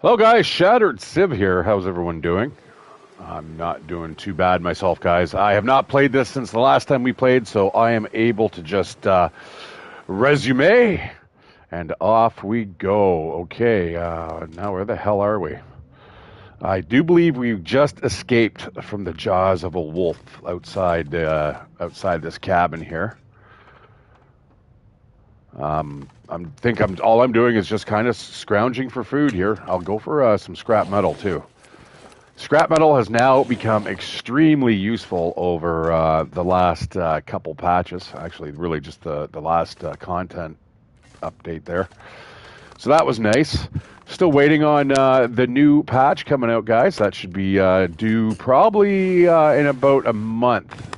Hello guys, Shatteredciv here. How's everyone doing? I'm not doing too bad myself, guys. I have not played this since the last time we played, so I am able to just resume, and off we go. Okay, now where the hell are we? I do believe we just escaped from the jaws of a wolf outside outside this cabin here. All I'm doing is just kind of scrounging for food here. I'll go for some scrap metal too. Scrap metal has now become extremely useful over the last couple patches. Actually, really just the last content update there. So that was nice. Still waiting on the new patch coming out, guys. That should be due probably in about a month.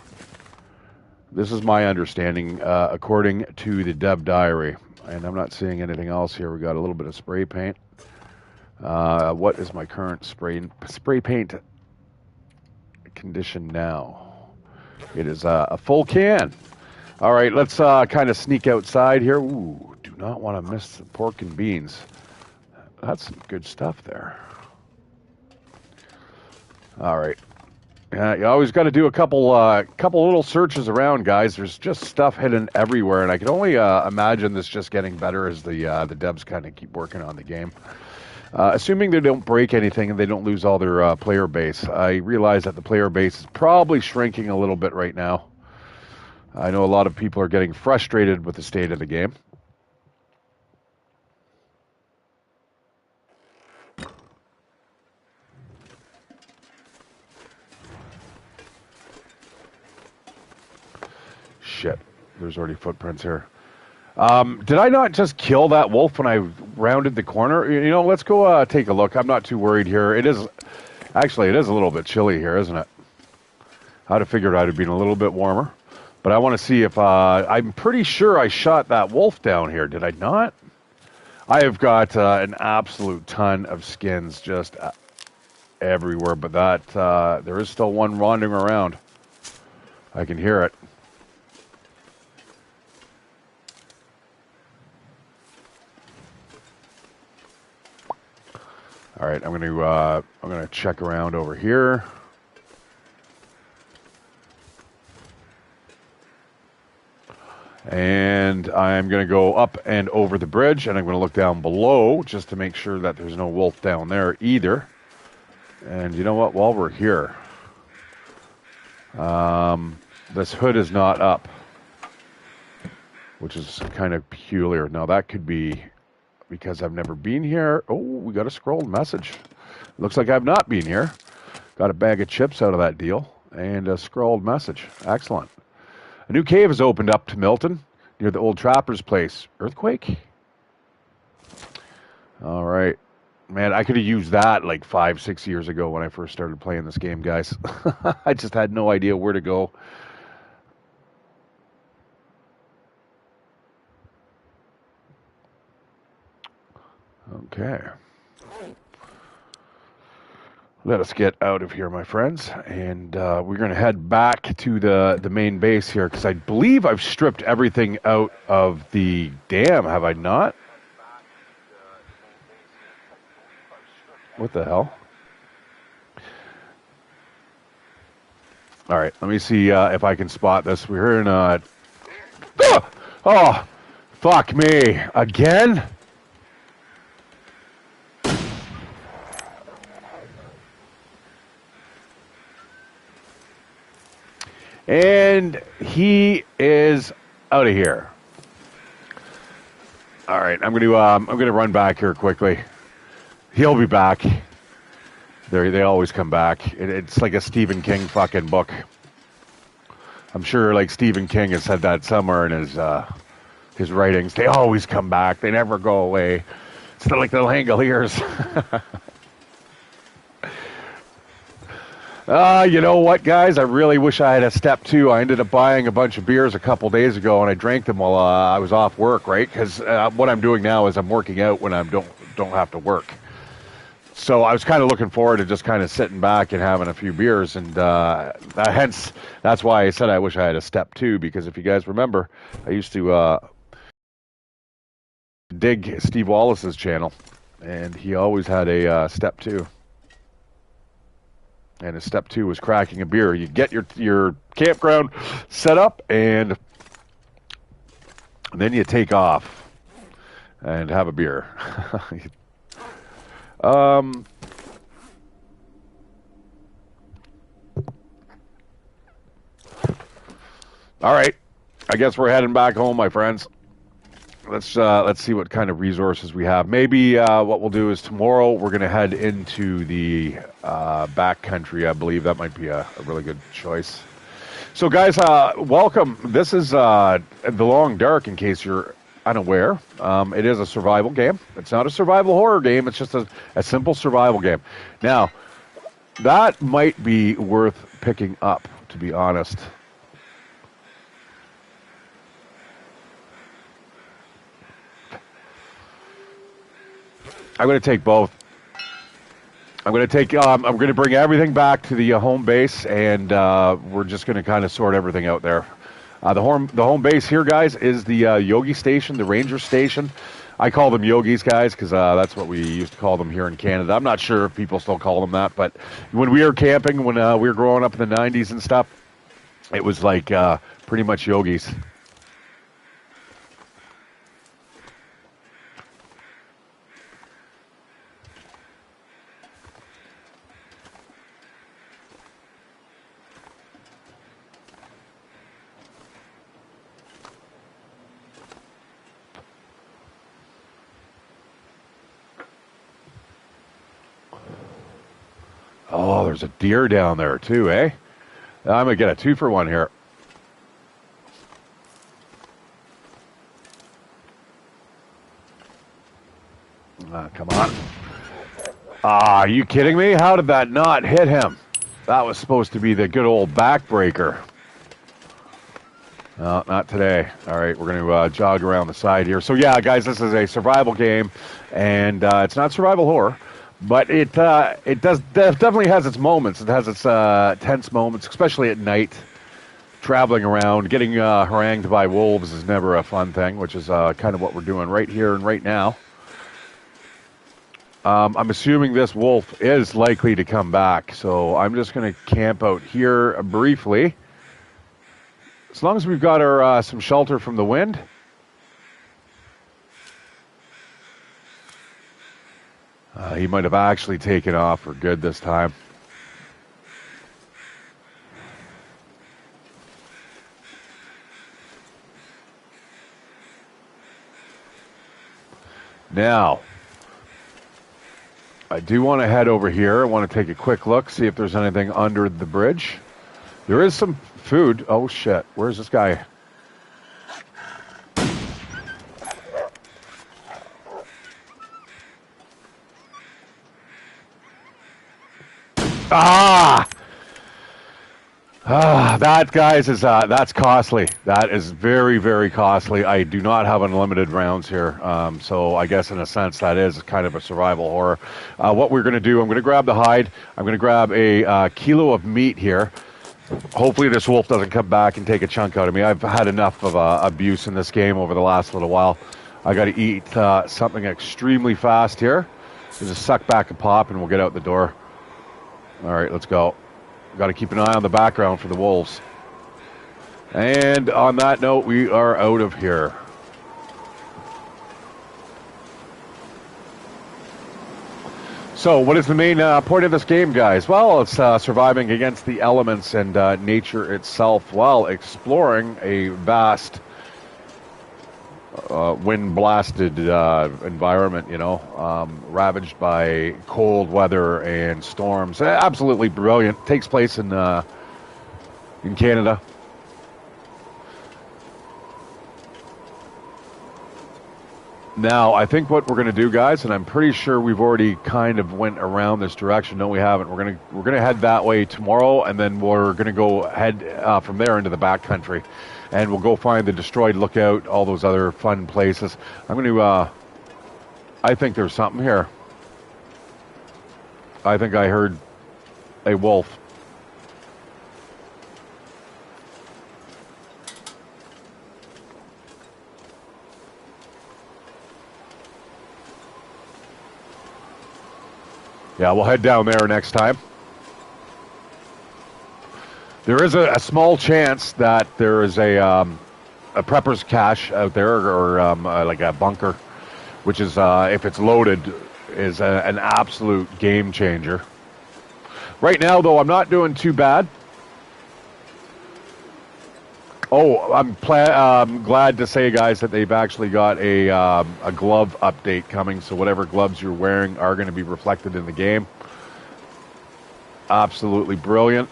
This is my understanding, according to the dev diary. And I'm not seeing anything else here. We got a little bit of spray paint. What is my current spray paint condition now? It is a full can. All right, let's kind of sneak outside here. Ooh, do not want to miss the pork and beans. That's some good stuff there. All right. You always got to do a couple little searches around, guys. There's just stuff hidden everywhere, and I can only imagine this just getting better as the devs kind of keep working on the game. Assuming they don't break anything and they don't lose all their player base. I realize that the player base is probably shrinking a little bit right now. I know a lot of people are getting frustrated with the state of the game. Shit, there's already footprints here. Did I not just kill that wolf when I rounded the corner? You know, let's go take a look. I'm not too worried here. It is a little bit chilly here, isn't it? I'd have figured I'd have been a little bit warmer. But I want to see if I'm pretty sure I shot that wolf down here. Did I not? I have got an absolute ton of skins just everywhere, but that there is still one wandering around. I can hear it. All right, I'm gonna check around over here. And I'm going to go up and over the bridge, and I'm going to look down below just to make sure that there's no wolf down there either. And you know what? While we're here, this hood is not up, which is kind of peculiar. Now, that could be because I've never been here. Oh, we got a scrolled message. Looks like I've not been here. Got a bag of chips out of that deal and a scrolled message. Excellent. A new cave has opened up to Milton, near the old trapper's place. Earthquake? All right. Man, I could have used that like 5-6 years ago when I first started playing this game, guys. I just had no idea where to go. Okay. Let us get out of here, my friends, and we're going to head back to the main base here, because I believe I've stripped everything out of the dam, have I not? What the hell? All right, let me see if I can spot this. We're in oh, fuck me. Again? And he is out of here. All right, I'm gonna run back here quickly. He'll be back. They always come back. It's like a Stephen King fucking book. I'm sure like Stephen King has said that somewhere in his writings. They always come back. They never go away. It's not like the Langoliers. You know what, guys? I really wish I had a step two. I ended up buying a bunch of beers a couple days ago, and I drank them while I was off work, right? Because what I'm doing now is I'm working out when I don't have to work. So I was kind of looking forward to just kind of sitting back and having a few beers, and hence that's why I said I wish I had a step two. Because if you guys remember, I used to dig Steve Wallace's channel. and he always had a step 2. And his step 2 was cracking a beer. You get your campground set up, and then you take off and have a beer. All right, I guess we're heading back home, my friends. Let's see what kind of resources we have. Maybe what we'll do is tomorrow we're going to head into the back country. I believe that might be a really good choice. So, guys, welcome. This is The Long Dark, in case you're unaware. It is a survival game. It's not a survival horror game. It's just a simple survival game. Now, that might be worth picking up, to be honest. I'm going to take both. I'm going to take. I'm going to bring everything back to the home base, and we're just going to kind of sort everything out there. The home base here, guys, is the Yogi Station, the Ranger Station. I call them Yogis, guys, because that's what we used to call them here in Canada. I'm not sure if people still call them that, but when we were camping, when we were growing up in the '90s and stuff, it was like pretty much Yogis. Oh, there's a deer down there too, eh? I'm gonna get a 2-for-1 here. Come on. Are you kidding me? How did that not hit him? That was supposed to be the good old backbreaker. No, not today. All right, we're going to jog around the side here. So yeah, guys, this is a survival game, and it's not survival horror, but it definitely has its moments. It has its tense moments, especially at night. Traveling around, getting harangued by wolves is never a fun thing, which is kind of what we're doing right here and right now. I'm assuming this wolf is likely to come back, so I'm just going to camp out here briefly. As long as we've got our some shelter from the wind. He might have actually taken off for good this time. Now, I do want to head over here. I want to take a quick look, see if there's anything under the bridge. There is some food. Oh, shit. Where's this guy? That, guys, is that's costly. That is very, very costly. I do not have unlimited rounds here, so I guess in a sense that is kind of a survival horror. What we're going to do, I'm going to grab the hide. I'm going to grab a kilo of meat here. Hopefully this wolf doesn't come back and take a chunk out of me. I've had enough of abuse in this game over the last little while. I got to eat something extremely fast here. Just suck back a pop and we'll get out the door. All right, let's go. Got to keep an eye on the background for the wolves. And on that note, we are out of here. So what is the main point of this game, guys? Well, it's surviving against the elements and nature itself while exploring a vast wind-blasted environment, ravaged by cold weather and storms. Absolutely brilliant. Takes place in Canada. Now, I think what we're going to do, guys, and I'm pretty sure we've already kind of went around this direction. No, we haven't. We're going to head that way tomorrow, and then we're going to go head from there into the backcountry, and we'll go find the destroyed lookout, all those other fun places. I'm going to. I think there's something here. I think I heard a wolf. Yeah, we'll head down there next time. There is a small chance that there is a prepper's cache out there, or like a bunker, which is, if it's loaded, is an absolute game changer. Right now, though, I'm not doing too bad. Oh, I'm glad to say, guys, that they've actually got a glove update coming, so whatever gloves you're wearing are going to be reflected in the game. Absolutely brilliant.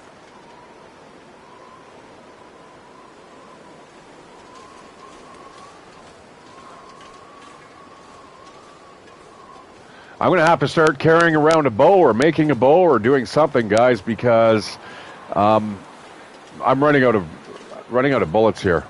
I'm going to have to start carrying around a bow or making a bow or doing something, guys, because I'm running out of bullets here.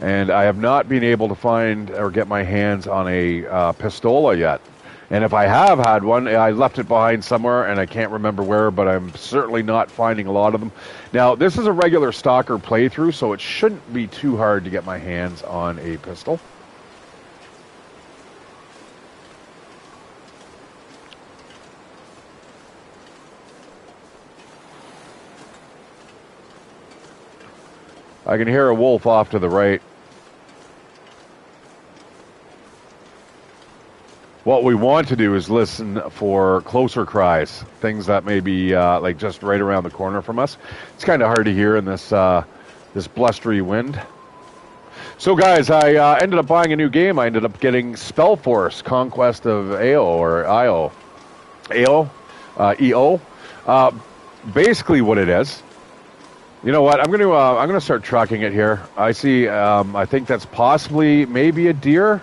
And I have not been able to find or get my hands on a pistola yet. And if I have had one, I left it behind somewhere, and I can't remember where, but I'm certainly not finding a lot of them. Now, this is a regular Stalker playthrough, so it shouldn't be too hard to get my hands on a pistol. I can hear a wolf off to the right. What we want to do is listen for closer cries, things that may be like just right around the corner from us. It's kind of hard to hear in this this blustery wind. So, guys, I ended up buying a new game. I ended up getting Spellforce: Conquest of Io, or Io, EO. Basically, what it is. You know what? I'm gonna start tracking it here. I see. I think that's possibly maybe a deer.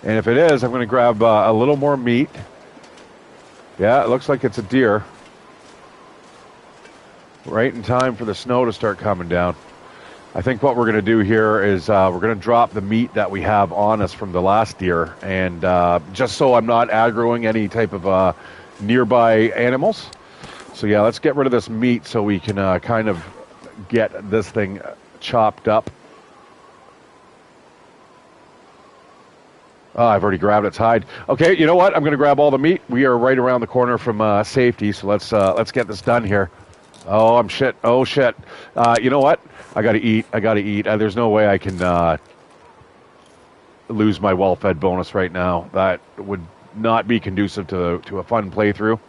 And if it is, I'm going to grab a little more meat. Yeah, it looks like it's a deer. Right in time for the snow to start coming down. I think what we're going to do here is we're going to drop the meat that we have on us from the last deer. And just so I'm not aggroing any type of nearby animals. So yeah, let's get rid of this meat so we can kind of get this thing chopped up. Oh, I've already grabbed its hide. Okay, you know what? I'm going to grab all the meat. We are right around the corner from safety, so let's get this done here. Oh, I'm shit. Oh, shit. You know what? I got to eat. There's no way I can lose my well-fed bonus right now. That would not be conducive to a fun playthrough.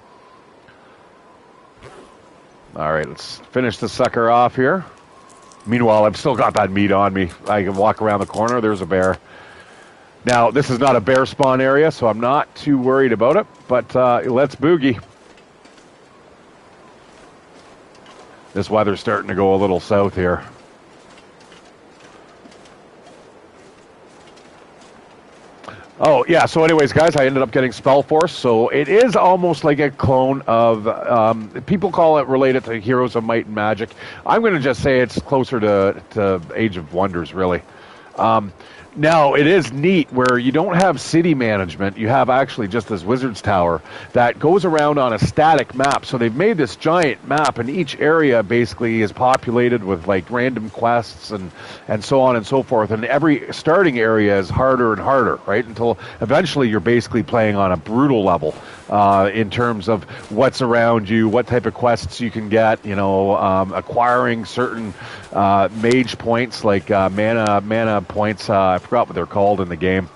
All right, let's finish the sucker off here. Meanwhile, I've still got that meat on me. I can walk around the corner. There's a bear. Now, this is not a bear spawn area, so I'm not too worried about it, but let's boogie. This weather's starting to go a little south here. Oh, yeah, so anyways, guys, I ended up getting Spellforce, so it is almost like a clone of, people call it related to Heroes of Might and Magic. I'm going to just say it's closer to Age of Wonders, really. Now, it is neat where you don't have city management. You have actually just this wizard's tower that goes around on a static map. So they've made this giant map, and each area basically is populated with like random quests and so on and so forth. And every starting area is harder and harder, right? Until eventually you're basically playing on a brutal level in terms of what's around you, what type of quests you can get, you know, acquiring certain mage points like mana points. I forgot what they're called in the game,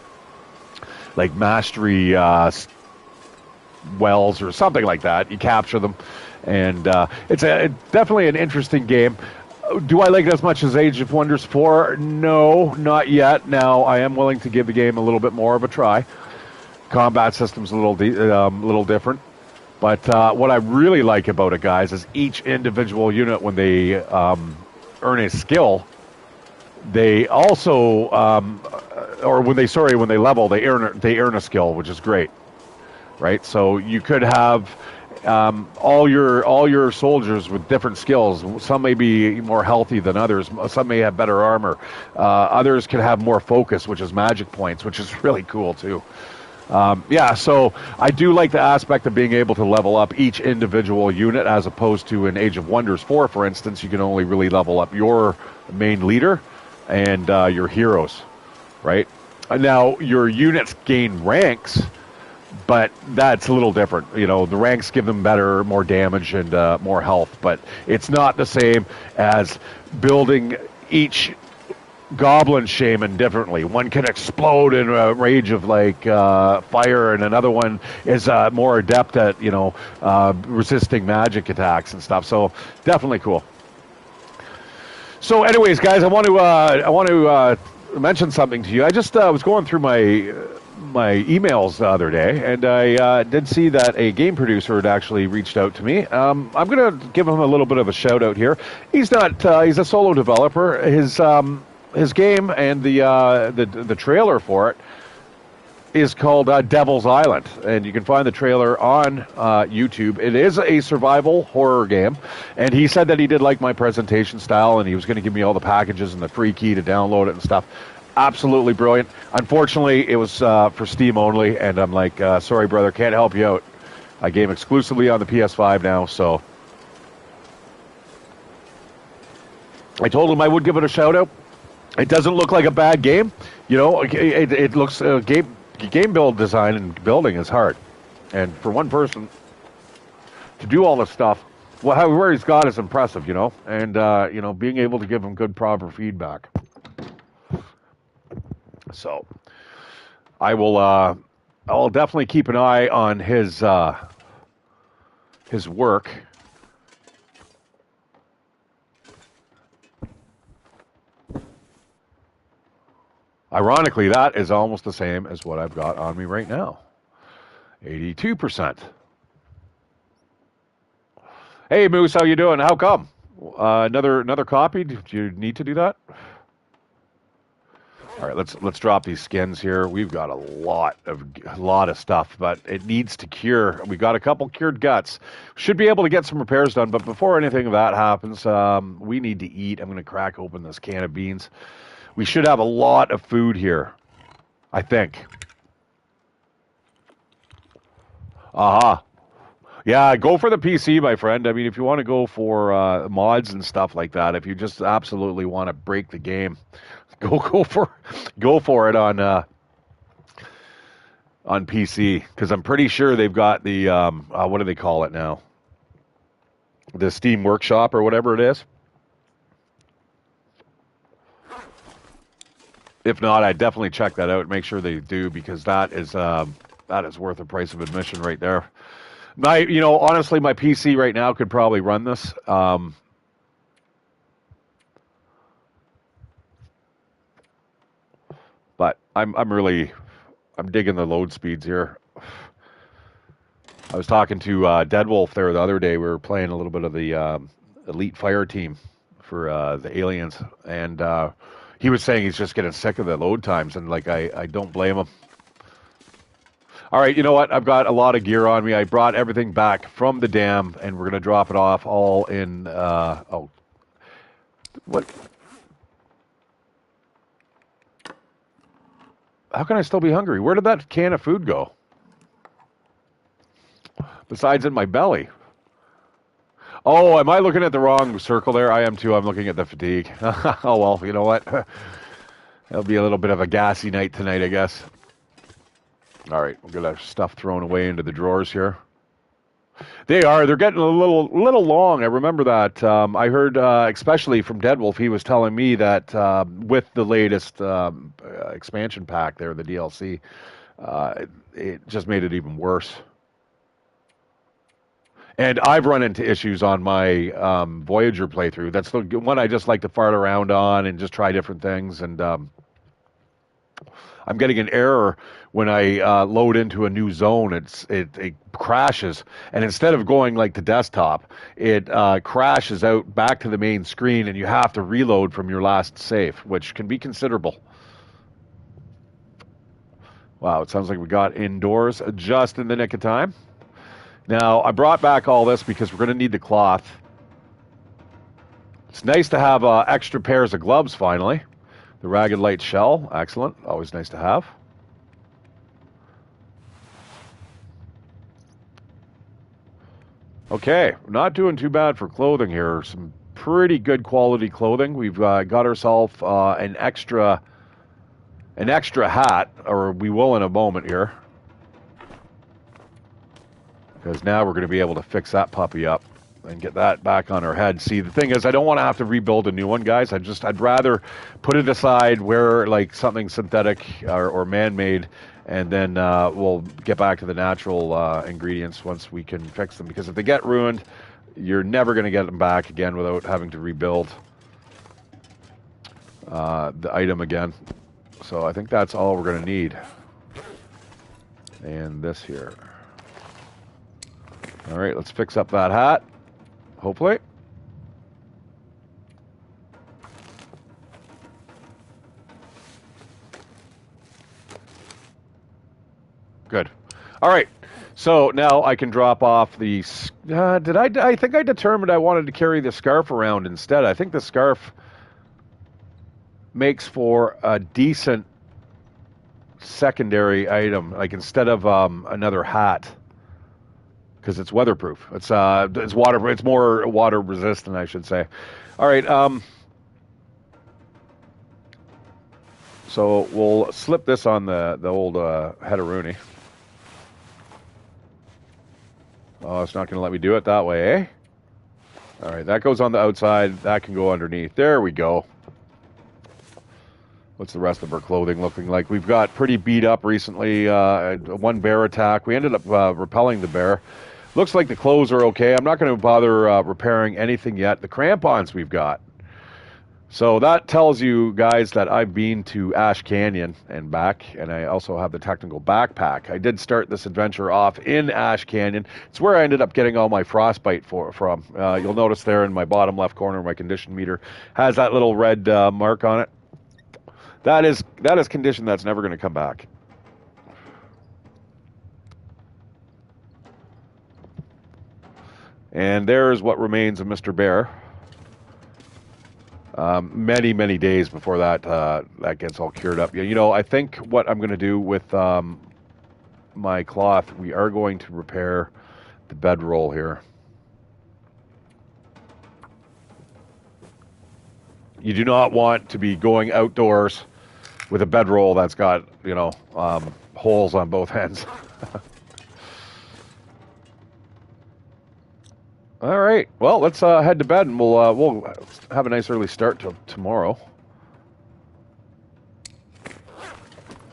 like mastery wells or something like that. You capture them, and it's definitely an interesting game. Do I like it as much as Age of Wonders 4? No, not yet. Now, I am willing to give the game a little bit more of a try. Combat system's a little different. But what I really like about it, guys, is each individual unit, when they earn a skill, they also, or when they level, they earn a skill, which is great, right? So you could have all your soldiers with different skills. Some may be more healthy than others. Some may have better armor. Others can have more focus, which is magic points, which is really cool too. Yeah, so I do like the aspect of being able to level up each individual unit, as opposed to in Age of Wonders 4, for instance, you can only really level up your main leader. and your heroes, right? Now, your units gain ranks, but that's a little different. You know, the ranks give them better, more damage and more health, but it's not the same as building each goblin shaman differently. One can explode in a rage of like fire, and another one is more adept at resisting magic attacks and stuff. So definitely cool. So, anyways, guys, I want to mention something to you. I just was going through my emails the other day, and I did see that a game producer had actually reached out to me. I'm going to give him a little bit of a shout out here. He's not he's a solo developer. His game and the trailer for it is called Devil's Island, and you can find the trailer on YouTube. It is a survival horror game, and he said that he did like my presentation style, and he was going to give me all the packages and the free key to download it and stuff. Absolutely brilliant. Unfortunately, it was for Steam only, and I'm like, sorry, brother, can't help you out. I game exclusively on the PS5 now, so I told him I would give it a shout out. It doesn't look like a bad game. You know, it looks game build design and building is hard, and for one person to do all this stuff, well, where he's got is impressive, you know, and being able to give him good proper feedback. So I'll definitely keep an eye on his work. Ironically, that is almost the same as what I've got on me right now. 82%. Hey, Moose, how you doing? How come? Another copy? Do you need to do that? All right, let's drop these skins here. We've got a lot of stuff, but it needs to cure. We got a couple cured guts. Should be able to get some repairs done, but before anything of that happens, we need to eat. I'm going to crack open this can of beans. We should have a lot of food here, I think. Aha. Yeah, go for the PC, my friend. I mean, if you want to go for mods and stuff like that, if you just absolutely want to break the game, go for it on PC, because I'm pretty sure they've got the what do they call it now? The Steam Workshop or whatever it is. If not, I'd definitely check that out. Make sure they do, because that is worth the price of admission right there. Honestly, my PC right now could probably run this. But I'm digging the load speeds here. I was talking to Deadwolf there the other day. We were playing a little bit of the Elite Fire Team for the Aliens, and he was saying he's just getting sick of the load times, and like I don't blame him. All right, you know what? I've got a lot of gear on me. I brought everything back from the dam, and we're going to drop it off all in... what? How can I still be hungry? Where did that can of food go? Besides in my belly. Oh, am I looking at the wrong circle there? I am too. I'm looking at the fatigue. Oh, well, you know what? It'll be a little bit of a gassy night tonight, I guess. All right, we'll get our stuff thrown away into the drawers here. They're getting a little long. I remember that. I heard, especially from Deadwolf, he was telling me that with the latest expansion pack there, the DLC, it just made it even worse. And I've run into issues on my Voyager playthrough. That's the one I just like to fart around on and just try different things. And I'm getting an error when I load into a new zone. It crashes, and instead of going like to desktop, it crashes out back to the main screen, and you have to reload from your last save, which can be considerable. Wow, it sounds like we got indoors just in the nick of time. Now, I brought back all this because we're going to need the cloth. It's nice to have extra pairs of gloves, finally. The Ragged Light Shell, excellent. Always nice to have. Okay, not doing too bad for clothing here. Some pretty good quality clothing. We've got ourselves an extra hat, or we will in a moment here, because now we're going to be able to fix that puppy up and get that back on our head. See, the thing is, I don't want to have to rebuild a new one, guys. I'd rather put it aside, wear like something synthetic or man-made, and then we'll get back to the natural ingredients once we can fix them. Because if they get ruined, you're never going to get them back again without having to rebuild the item again. So I think that's all we're going to need. And this here. All right, let's fix up that hat. Hopefully. Good. All right. So now I can drop off the... I think I determined I wanted to carry the scarf around instead. I think the scarf makes for a decent secondary item, like instead of another hat, because it's weatherproof. It's water. It's more water resistant, I should say. All right. So we'll slip this on the old headeroonie. Oh, it's not going to let me do it that way, eh? All right, that goes on the outside. That can go underneath. There we go. What's the rest of our clothing looking like? We've got pretty beat up recently. One bear attack. We ended up repelling the bear. Looks like the clothes are okay. I'm not going to bother repairing anything yet. The crampons we've got. So that tells you guys that I've been to Ash Canyon and back, and I also have the technical backpack. I did start this adventure off in Ash Canyon. It's where I ended up getting all my frostbite from. You'll notice there in my bottom left corner, my condition meter has that little red mark on it. That is condition that's never going to come back. And there's what remains of Mr. Bear. Many days before that that gets all cured up. You know, I think what I'm going to do with my cloth, we are going to repair the bedroll here. You do not want to be going outdoors with a bedroll that's got, you know, holes on both ends. All right. Well, let's head to bed, and we'll have a nice early start till tomorrow.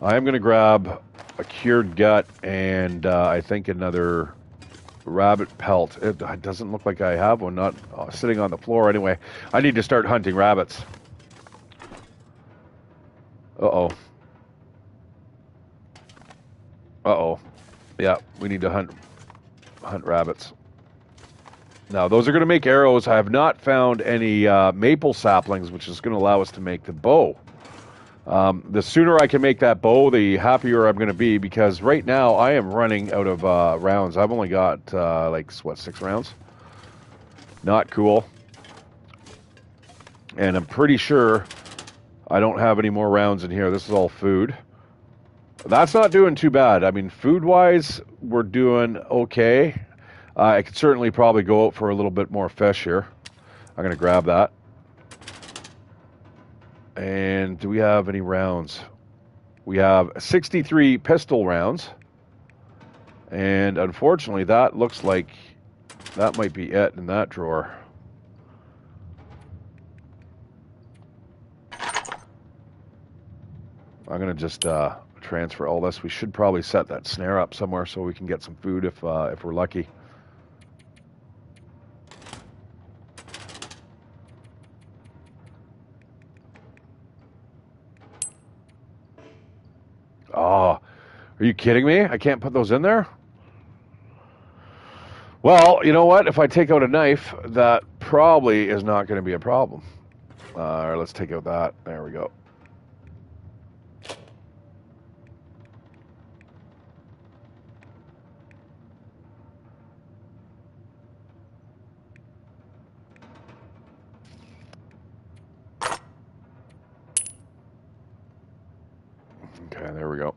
I am going to grab a cured gut and I think another rabbit pelt. It doesn't look like I have one, not sitting on the floor anyway. I need to start hunting rabbits. Uh-oh. Uh-oh. Yeah, we need to hunt rabbits. Now, those are going to make arrows. I have not found any maple saplings, which is going to allow us to make the bow. The sooner I can make that bow, the happier I'm going to be, because right now I am running out of rounds. I've only got, like, what, 6 rounds? Not cool. And I'm pretty sure I don't have any more rounds in here. This is all food. That's not doing too bad. I mean, food-wise, we're doing okay. I could certainly probably go out for a little bit more fish here. I'm going to grab that. And do we have any rounds? We have 63 pistol rounds. And unfortunately, that looks like that might be it in that drawer. I'm going to just transfer all this. We should probably set that snare up somewhere so we can get some food if we're lucky. Oh, are you kidding me? I can't put those in there? Well, you know what? If I take out a knife, that probably is not going to be a problem. All right, let's take out that. There we go. Okay, there we go.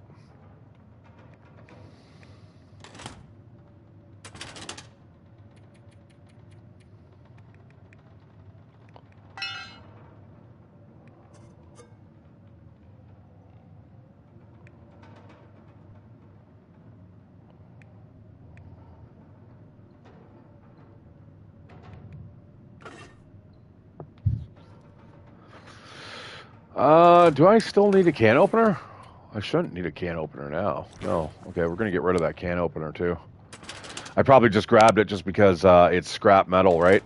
Do I still need a can opener? I shouldn't need a can opener now. No. Okay, we're going to get rid of that can opener too. I probably just grabbed it just because it's scrap metal, right?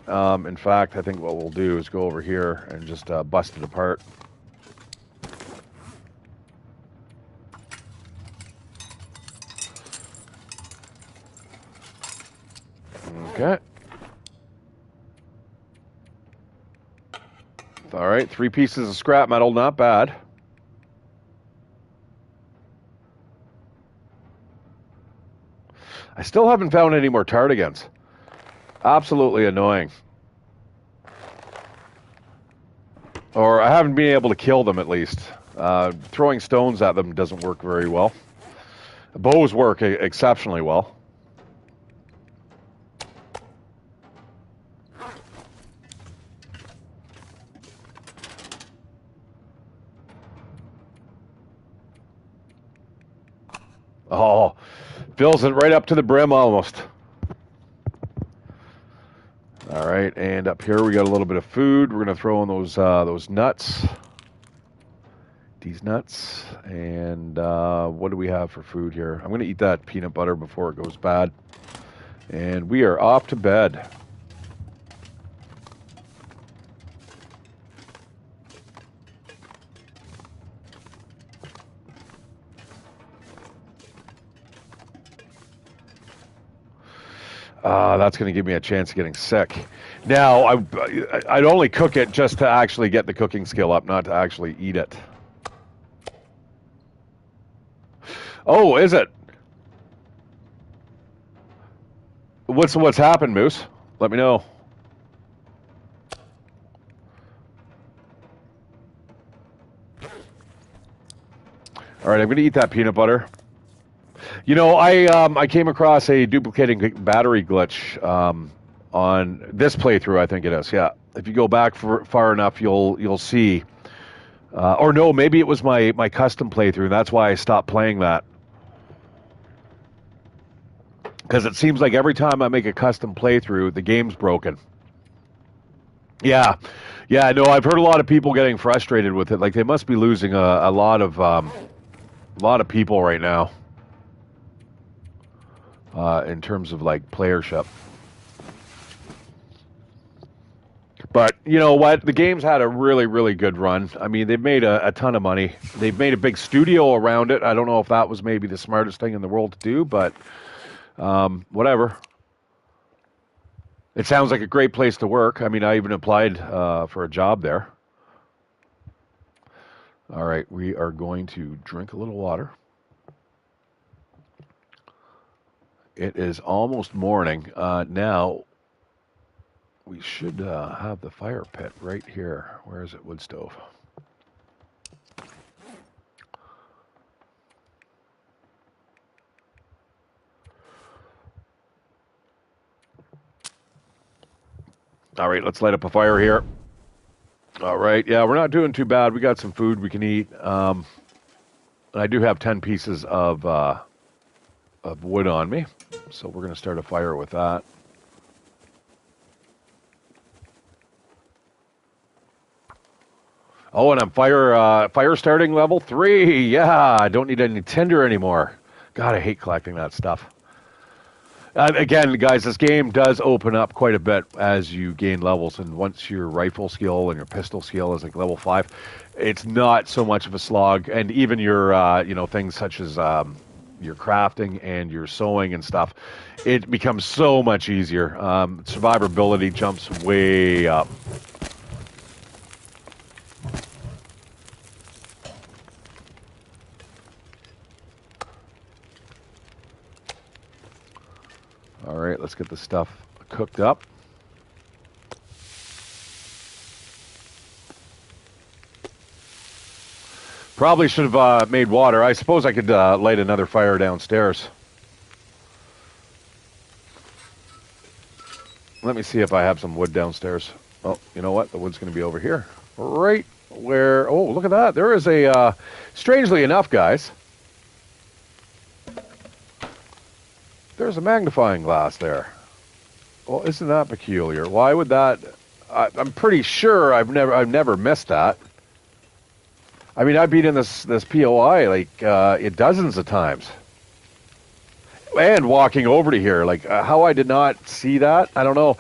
In fact, I think what we'll do is go over here and just bust it apart. Okay. All right, 3 pieces of scrap metal, not bad. I still haven't found any more tardigans. Absolutely annoying. Or I haven't been able to kill them, at least. Throwing stones at them doesn't work very well. Bows work exceptionally well. Oh, fills it right up to the brim almost. All right, and up here we got a little bit of food. We're going to throw in those nuts. These nuts. And what do we have for food here? I'm going to eat that peanut butter before it goes bad. And we are off to bed. That's going to give me a chance of getting sick. Now, I'd only cook it just to actually get the cooking skill up, not to actually eat it. Oh, is it? What's happened, Moose? Let me know. All right, I'm going to eat that peanut butter. You know, I came across a duplicating battery glitch on this playthrough. I think it is. Yeah, if you go back far enough, you'll see. Or no, maybe it was my custom playthrough. And that's why I stopped playing that. Because it seems like every time I make a custom playthrough, the game's broken. Yeah, no, I've heard a lot of people getting frustrated with it. Like they must be losing a lot of people right now. In terms of like playership. But you know what? The game's had a really, really good run. I mean, they've made a ton of money. They've made a big studio around it. I don't know if that was maybe the smartest thing in the world to do, but whatever. It sounds like a great place to work. I mean, I even applied for a job there. All right, we are going to drink a little water. It is almost morning. Now, we should have the fire pit right here. Where is it? Wood stove. All right, let's light up a fire here. All right, yeah, we're not doing too bad. We got some food we can eat. And I do have 10 pieces of wood on me. So we're going to start a fire with that. Oh, and I'm fire starting level 3. Yeah, I don't need any tinder anymore. God, I hate collecting that stuff. Again, guys, this game does open up quite a bit as you gain levels, and once your rifle skill and your pistol skill is like level 5, it's not so much of a slog. And even your things such as your crafting and your sewing and stuff, it becomes so much easier. Survivability jumps way up. All right, let's get the stuff cooked up. Probably should have made water. I suppose I could light another fire downstairs. Let me see if I have some wood downstairs. Oh, you know what? The wood's going to be over here. Right where... Oh, look at that. There is a... strangely enough, guys, there's a magnifying glass there. Well, isn't that peculiar? Why would that... I'm pretty sure I've never missed that. I mean, I've been in this POI like dozens of times, and walking over to here, like how I did not see that, I don't know.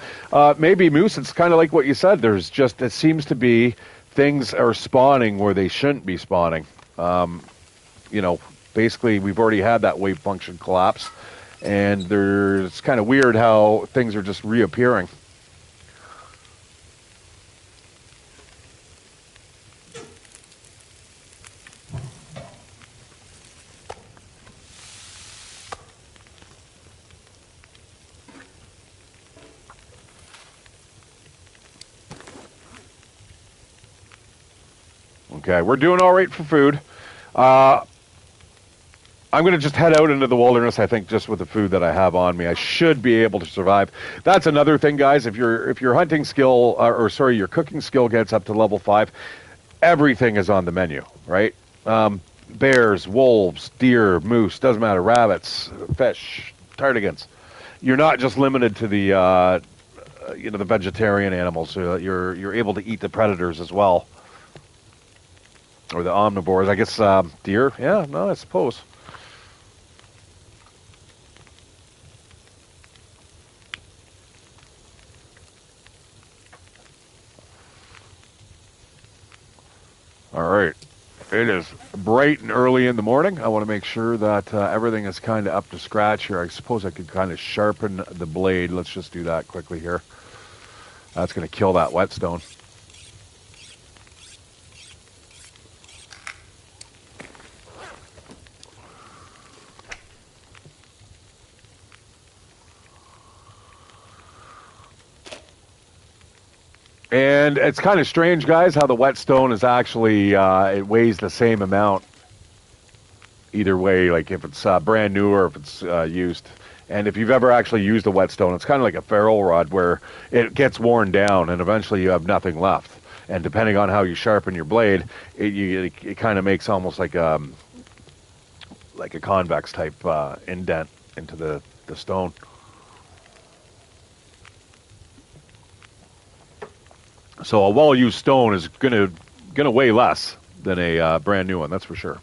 Maybe Moose, it's kind of like what you said. There's just it seems to be things are spawning where they shouldn't be spawning. You know, basically we've already had that wave function collapse, and it's kind of weird how things are just reappearing. Okay, we're doing all right for food. Uh, I'm going to just head out into the wilderness. I think just with the food that I have on me, I should be able to survive. That's another thing, guys. If your hunting skill, or sorry, your cooking skill gets up to level 5, everything is on the menu, right? Bears, wolves, deer, moose, doesn't matter, rabbits, fish, tardigans. You're not just limited to the the vegetarian animals. You're able to eat the predators as well, or the omnivores. I guess deer. Yeah, no, I suppose. All right. It is bright and early in the morning. I want to make sure that everything is kind of up to scratch here. I suppose I could kind of sharpen the blade. Let's just do that quickly here. That's going to kill that whetstone. And it's kind of strange, guys, how the whetstone is actually, it weighs the same amount either way, like if it's brand new or if it's used. And if you've ever actually used a whetstone, it's kind of like a ferro rod where it gets worn down and eventually you have nothing left. And depending on how you sharpen your blade, it kind of makes almost like a convex type indent into the stone. So a well-used stone is gonna weigh less than a brand new one. That's for sure.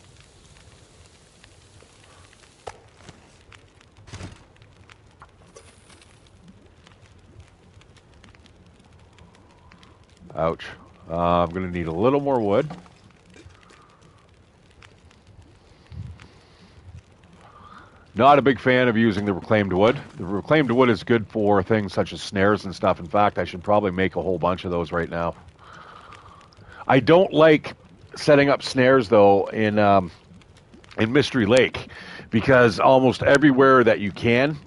Ouch. I'm gonna need a little more wood. Not a big fan of using the reclaimed wood. The reclaimed wood is good for things such as snares and stuff. In fact, I should probably make a whole bunch of those right now. I don't like setting up snares though in Mystery Lake because almost everywhere that you can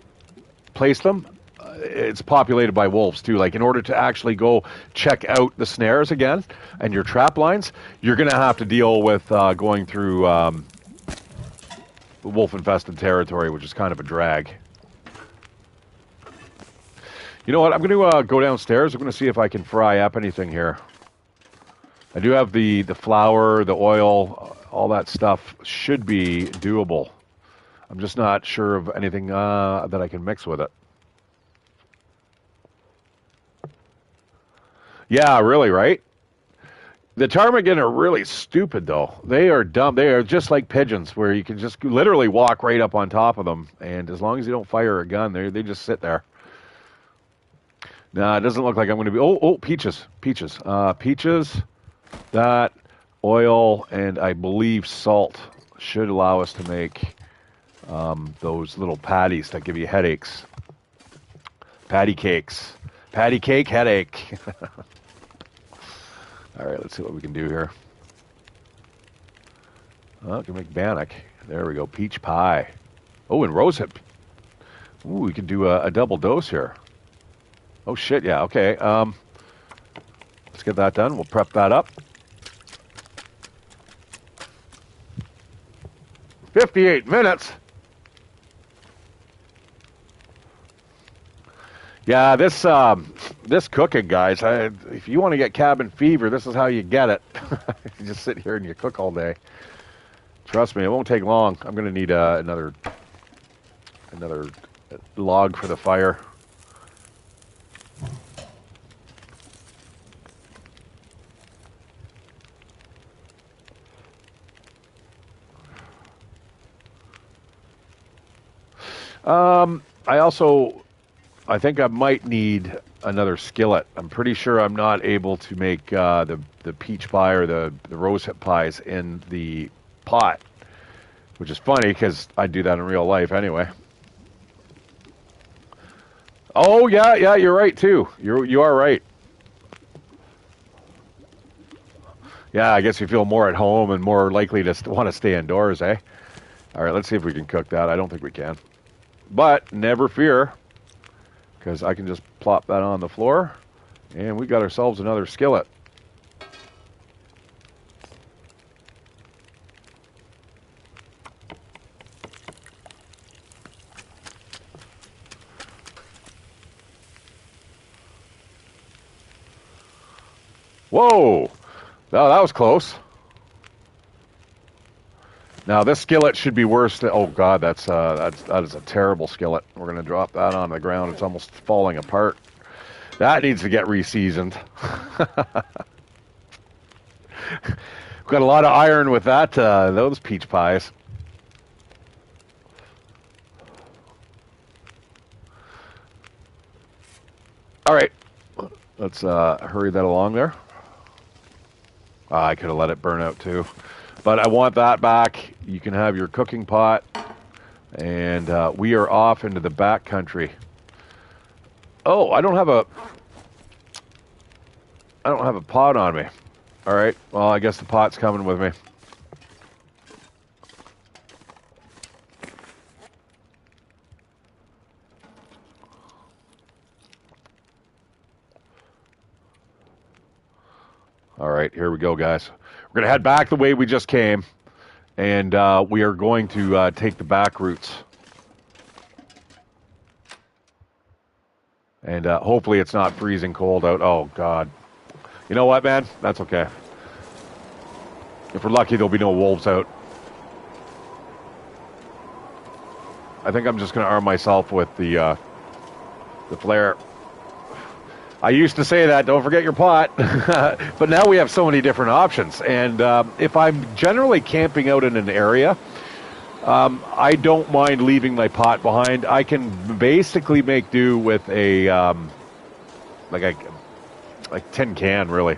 place them, it's populated by wolves too. Like in order to actually go check out the snares again and your trap lines, you're going to have to deal with going through wolf-infested territory, which is kind of a drag. You know what? I'm going to go downstairs. I'm going to see if I can fry up anything here. I do have the flour, the oil, all that stuff should be doable. I'm just not sure of anything that I can mix with it. Yeah, really, right? The ptarmigan are really stupid, though. They are dumb. They are just like pigeons, where you can just literally walk right up on top of them, and as long as you don't fire a gun, they just sit there. Nah, it doesn't look like I'm going to be... Oh, peaches. Peaches. Peaches, that, oil, and I believe salt should allow us to make those little patties that give you headaches. Patty cakes. Patty cake headache. All right, let's see what we can do here. Oh, we can make bannock. There we go. Peach pie. Oh, and rosehip. Ooh, we can do a double dose here. Oh, shit, yeah, okay. Let's get that done. We'll prep that up. 58 minutes. Yeah, this cooking, guys. If you want to get cabin fever, this is how you get it. You just sit here and you cook all day. Trust me, it won't take long. I'm going to need another log for the fire. I think I might need another skillet. I'm pretty sure I'm not able to make the peach pie or the rosehip pies in the pot, which is funny because I do that in real life anyway. Oh yeah, yeah, you're right too. You are right. Yeah, I guess you feel more at home and more likely to want to stay indoors, eh? All right, let's see if we can cook that. I don't think we can. But never fear, because I can just plop that on the floor, and we got ourselves another skillet. Whoa! Oh, that was close. Now this skillet should be worse than, oh god, that is a terrible skillet. We're gonna drop that on the ground. It's almost falling apart. That needs to get re-seasoned. We've got a lot of iron with that, those peach pies. All right, let's hurry that along there. I could have let it burn out too. But I want that back. You can have your cooking pot. And we are off into the back country. Oh, I don't have a pot on me. All right. Well, I guess the pot's coming with me. All right, here we go, guys. We're going to head back the way we just came, and we are going to take the back routes. And hopefully it's not freezing cold out. Oh, God. You know what, man? That's okay. If we're lucky, there'll be no wolves out. I think I'm just going to arm myself with the flare. I used to say that, don't forget your pot, but now we have so many different options. And if I'm generally camping out in an area, I don't mind leaving my pot behind. I can basically make do with a tin can, really.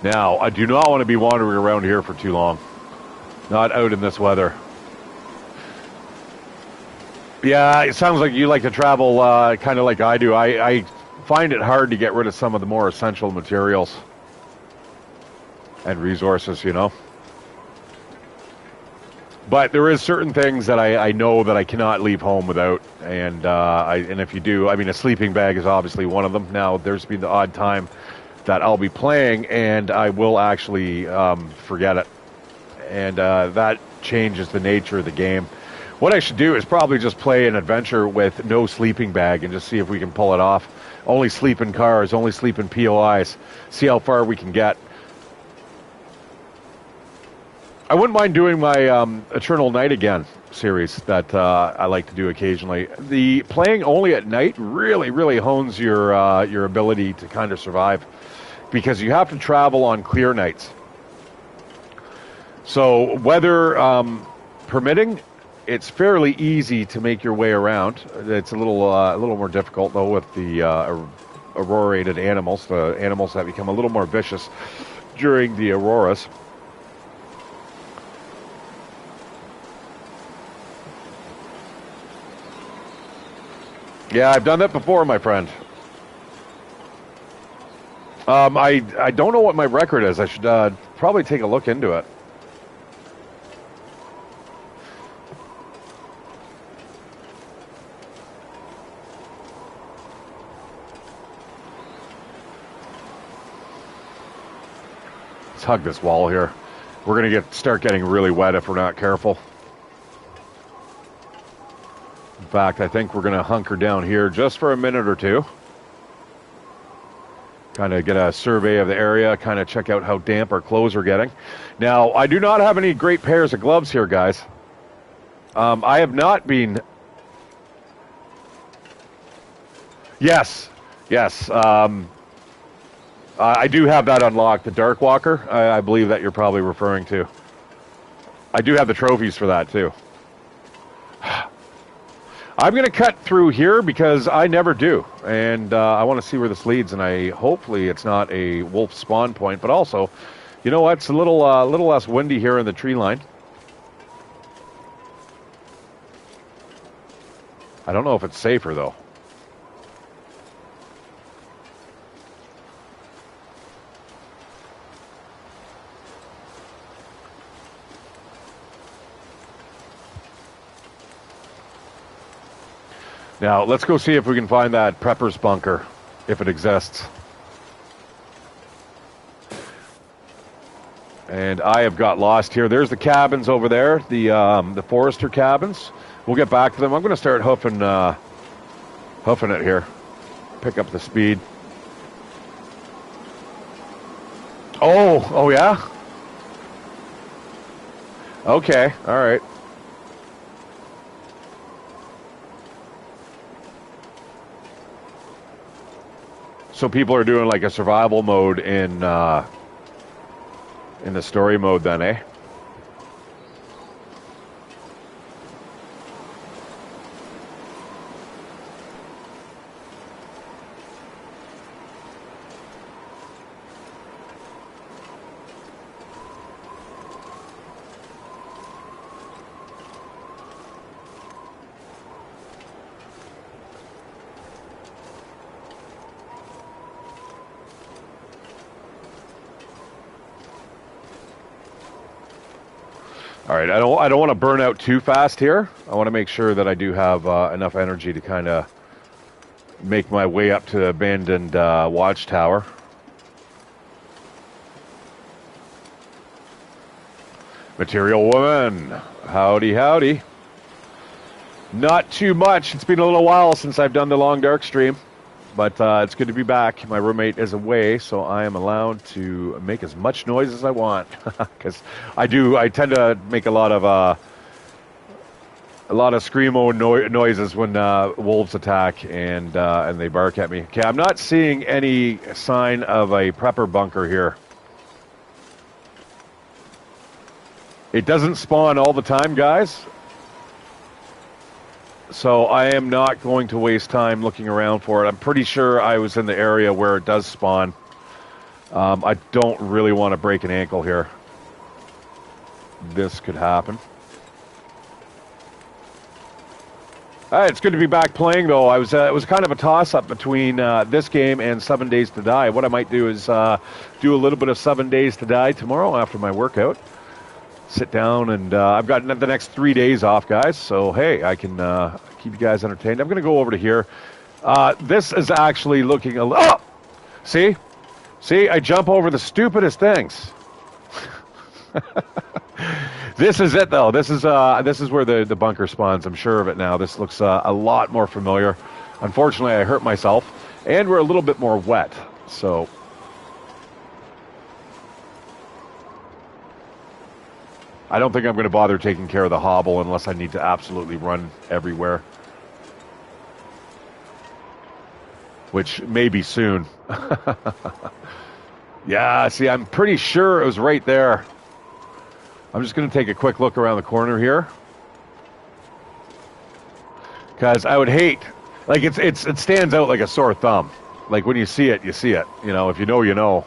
Now, I do not want to be wandering around here for too long. Not out in this weather. Yeah, it sounds like you like to travel kind of like I do. I find it hard to get rid of some of the more essential materials and resources, you know. But there is certain things that I know that I cannot leave home without. And if you do, I mean, a sleeping bag is obviously one of them. Now, there's been the odd time that I'll be playing and I will actually forget it. And that changes the nature of the game. What I should do is probably just play an adventure with no sleeping bag and just see if we can pull it off. Only sleep in cars, only sleep in POIs. See how far we can get. I wouldn't mind doing my Eternal Night Again series that I like to do occasionally. The playing only at night really, really hones your ability to kind of survive, because you have to travel on clear nights. So weather permitting, it's fairly easy to make your way around. It's a little more difficult though with the aurorated animals, the animals that become a little more vicious during the auroras. Yeah, I've done that before, my friend. I don't know what my record is. I should probably take a look into it. Let's hug this wall here. We're going to start getting really wet if we're not careful. In fact, I think we're going to hunker down here just for a minute or two. Kind of get a survey of the area, kind of check out how damp our clothes are getting. Now, I do not have any great pairs of gloves here, guys. I have not been... Yes, yes. I do have that unlocked, the Dark Walker. I believe that you're probably referring to. I do have the trophies for that, too. I'm going to cut through here because I never do. And I want to see where this leads, and hopefully it's not a wolf spawn point. But also, you know what? It's a little less windy here in the tree line. I don't know if it's safer, though. Now, let's go see if we can find that prepper's bunker, if it exists. And I have got lost here. There's the cabins over there, the forester cabins. We'll get back to them. I'm going to start hoofing it here. Pick up the speed. Oh yeah? Okay, all right. So people are doing like a survival mode in the story mode then, eh? All right, I don't want to burn out too fast here. I want to make sure that I do have enough energy to kind of make my way up to the abandoned watchtower. Material woman, howdy, howdy. Not too much. It's been a little while since I've done the Long Dark stream, but it's good to be back. My roommate is away, so I am allowed to make as much noise as I want because I tend to make a lot of screamo noises when wolves attack and they bark at me. Okay, I'm not seeing any sign of a prepper bunker here. It doesn't spawn all the time, guys. So I am not going to waste time looking around for it. I'm pretty sure I was in the area where it does spawn. I don't really want to break an ankle here. This could happen. It's good to be back playing, though. It was kind of a toss-up between this game and 7 Days to Die. What I might do is do a little bit of 7 Days to Die tomorrow after my workout. Sit down, and I've got the next 3 days off, guys. So, hey, I can keep you guys entertained. I'm going to go over to here. This is actually looking a little... Oh! See? See? I jump over the stupidest things. This is it, though. This is where the bunker spawns. I'm sure of it now. This looks a lot more familiar. Unfortunately, I hurt myself, and we're a little bit more wet. So... I don't think I'm going to bother taking care of the hobble unless I need to absolutely run everywhere. Which may be soon. Yeah, see, I'm pretty sure it was right there. I'm just going to take a quick look around the corner here. Because I would hate... Like, it stands out like a sore thumb. Like, when you see it, you see it. You know, if you know, you know.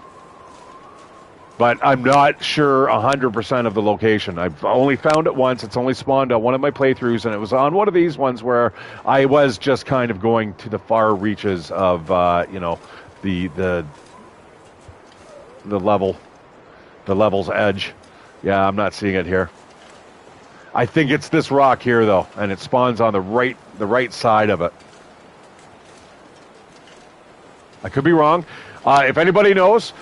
But I'm not sure 100% of the location. I've only found it once. It's only spawned on one of my playthroughs, and it was on one of these ones where I was just kind of going to the far reaches of, you know, the level's edge. Yeah, I'm not seeing it here. I think it's this rock here, though, and it spawns on the right side of it. I could be wrong. If anybody knows...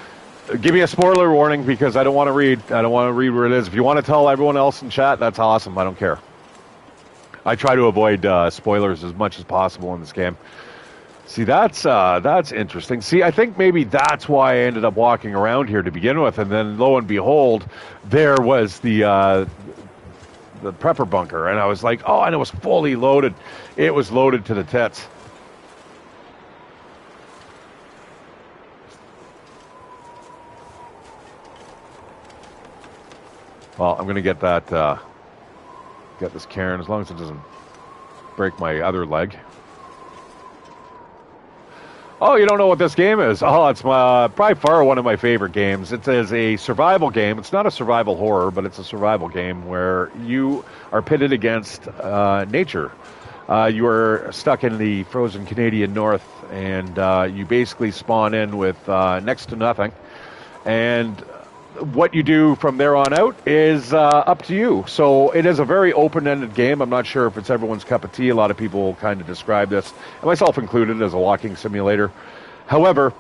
Give me a spoiler warning because I don't want to read. I don't want to read where it is. If you want to tell everyone else in chat, that's awesome. I don't care. I try to avoid spoilers as much as possible in this game. See, that's interesting. See, I think maybe that's why I ended up walking around here to begin with, and then lo and behold, there was the the prepper bunker, and I was like, oh, and it was fully loaded. It was loaded to the tits. Well, I'm gonna get that, get this cairn as long as it doesn't break my other leg. Oh, you don't know what this game is? Oh, it's by far one of my favorite games. It is a survival game. It's not a survival horror, but it's a survival game where you are pitted against nature. You are stuck in the frozen Canadian North, and you basically spawn in with next to nothing. And what you do from there on out is up to you. So it is a very open-ended game. I'm not sure if it's everyone's cup of tea. A lot of people kind of describe this, and myself included, as a walking simulator. However,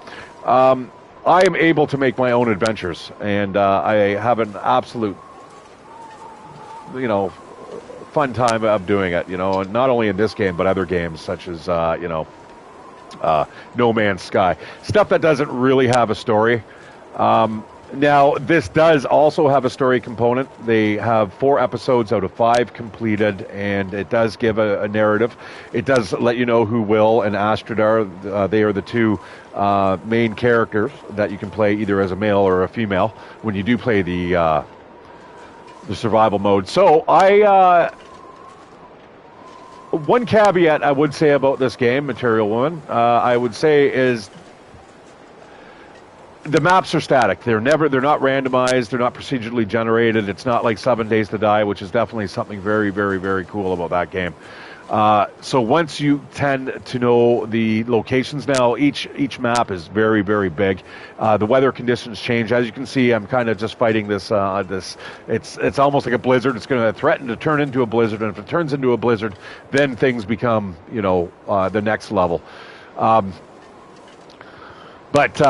I am able to make my own adventures, and I have an absolute, fun time of doing it. And not only in this game, but other games such as, No Man's Sky. Stuff that doesn't really have a story. Now, this does also have a story component. They have 4 episodes out of 5 completed, and it does give a narrative. It does let you know who Will and Astrid are. They are the 2 main characters that you can play either as a male or a female when you do play the survival mode. So, one caveat I would say about this game, Material Woman, I would say is the maps are static. They're not randomized. They're not procedurally generated. It's not like 7 Days to Die, which is definitely something very, very, very cool about that game. So once you tend to know the locations now, each map is very, very big. The weather conditions change. As you can see, I'm kind of just fighting this. It's almost like a blizzard. It's going to threaten to turn into a blizzard, and if it turns into a blizzard, then things become, the next level. But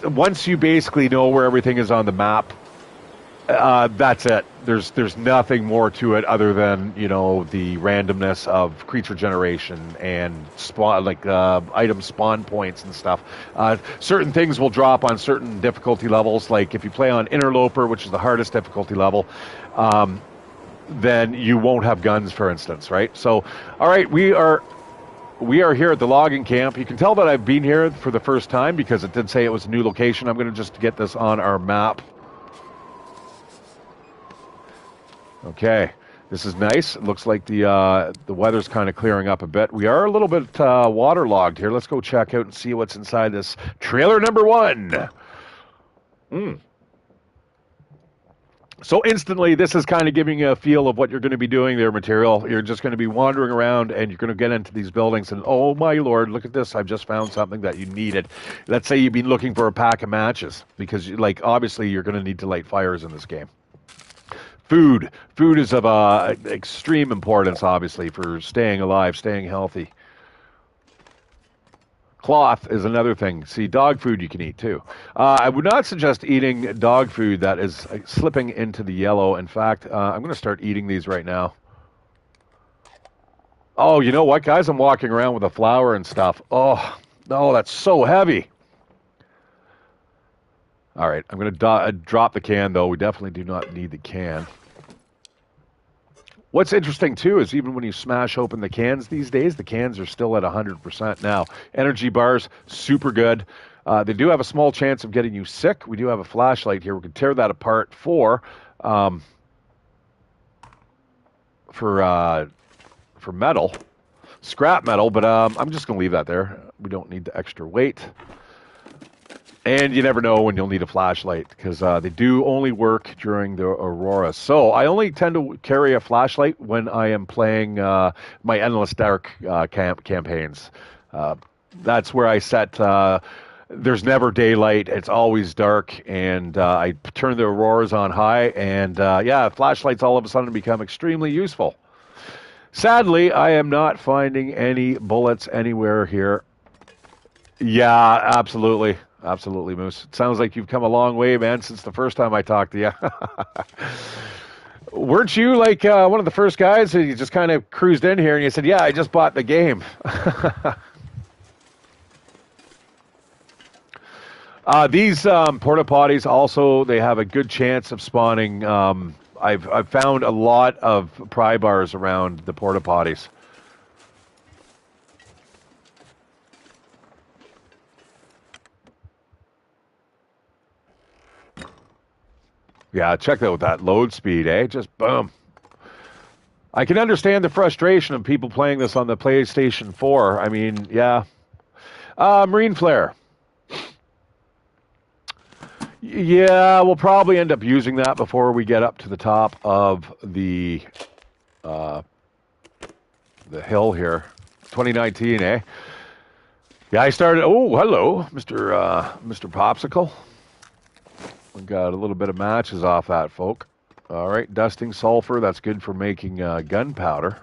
once you basically know where everything is on the map, that's it. There's nothing more to it other than the randomness of creature generation and spawn item spawn points and stuff. Certain things will drop on certain difficulty levels. Like if you play on Interloper, which is the hardest difficulty level, then you won't have guns, for instance, right? So, all right, we are here at the logging camp. You can tell that I've been here for the first time because it did say it was a new location. I'm going to just get this on our map. Okay, this is nice. It looks like the weather's kind of clearing up a bit. We are a little bit waterlogged here. Let's go check out and see what's inside this trailer number 1. So instantly, this is kind of giving you a feel of what you're going to be doing there, Material. You're just going to be wandering around, and you're going to get into these buildings, and oh my lord, look at this. I've just found something that you needed. Let's say you've been looking for a pack of matches, because obviously you're going to need to light fires in this game. Food. Food is of extreme importance, obviously, for staying alive, staying healthy. Cloth is another thing. See, dog food you can eat too. I would not suggest eating dog food that is slipping into the yellow. In fact, I'm going to start eating these right now. Oh, you know what, guys? I'm walking around with a flour and stuff. Oh, no, that's so heavy. All right, I'm going to drop the can, though. We definitely do not need the can. What's interesting, too, is even when you smash open the cans these days, the cans are still at 100% now. Energy bars, super good. They do have a small chance of getting you sick. We do have a flashlight here. We can tear that apart for metal, scrap metal, but I'm just going to leave that there. We don't need the extra weight. And you never know when you'll need a flashlight because they do only work during the aurora. So I only tend to carry a flashlight when I am playing my Endless Dark campaigns. That's where I set, there's never daylight, it's always dark, and I turn the auroras on high, and flashlights all of a sudden become extremely useful. Sadly, I am not finding any bullets anywhere here. Yeah, absolutely. Absolutely, Moose. It sounds like you've come a long way, man, since the first time I talked to you. Weren't you like one of the first guys that you just kind of cruised in here and you said, yeah, I just bought the game? These porta potties also, they have a good chance of spawning I've found a lot of pry bars around the porta potties. Yeah, check out that load speed, eh? Just boom. I can understand the frustration of people playing this on the PlayStation 4. I mean, yeah. Marine Flare. Yeah, we'll probably end up using that before we get up to the top of uh, the hill here. 2019, eh? Yeah, I started. Oh, hello, Mr. Popsicle. We got a little bit of matches off that, folk. All right, dusting sulfur. That's good for making gunpowder.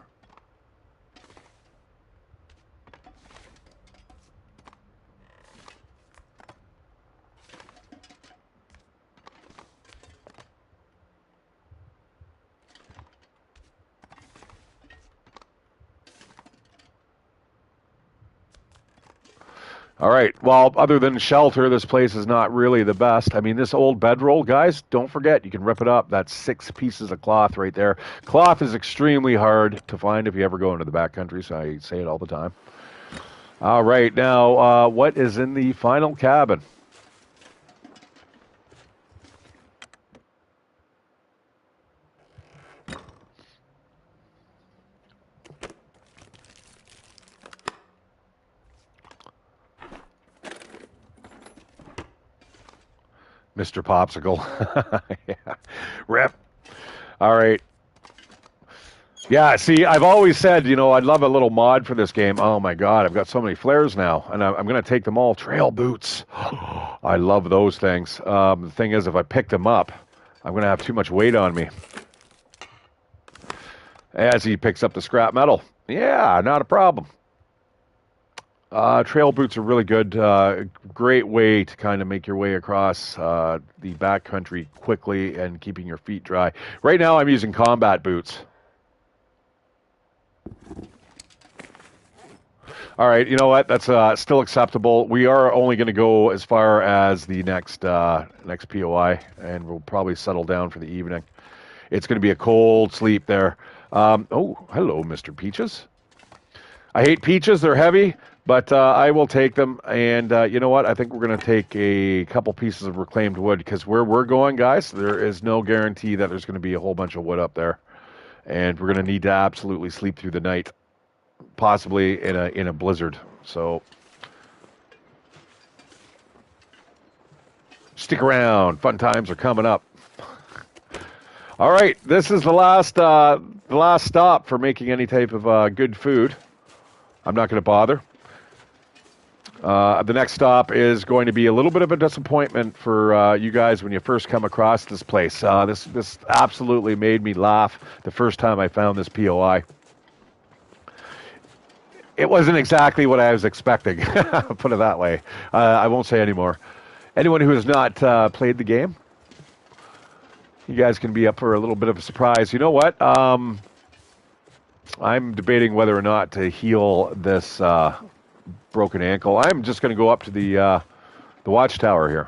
All right. Well, other than shelter, this place is not really the best. I mean, this old bedroll, guys, don't forget, you can rip it up. That's 6 pieces of cloth right there. Cloth is extremely hard to find if you ever go into the backcountry, so I say it all the time. All right. Now, what is in the final cabin? Mr. Popsicle. Yeah. Rip. All right. Yeah, see, I've always said, I'd love a little mod for this game. Oh my God, I've got so many flares now, and I'm going to take them all. Trail boots. I love those things. The thing is, if I pick them up, I'm going to have too much weight on me. As he picks up the scrap metal. Yeah, not a problem. Trail boots are really good. Great way to kind of make your way across the backcountry quickly and keeping your feet dry. Right now, I'm using combat boots. All right, you know what? That's still acceptable. We are only going to go as far as the next POI, and we'll probably settle down for the evening. It's going to be a cold sleep there. Oh, hello, Mr. Peaches. I hate peaches. They're heavy, but I will take them. And you know what? I think we're going to take a couple pieces of reclaimed wood because where we're going, guys, there is no guarantee that there's going to be a whole bunch of wood up there. And we're going to need to absolutely sleep through the night, possibly in a blizzard. So stick around. Fun times are coming up. All right, this is the last stop for making any type of good food. I'm not going to bother. The next stop is going to be a little bit of a disappointment for you guys when you first come across this place. This absolutely made me laugh the first time I found this POI. It wasn't exactly what I was expecting. Put it that way. I won't say anymore. Anyone who has not played the game, you guys can be up for a little bit of a surprise. You know what? I'm debating whether or not to heal this broken ankle. I'm just going to go up to the watchtower here.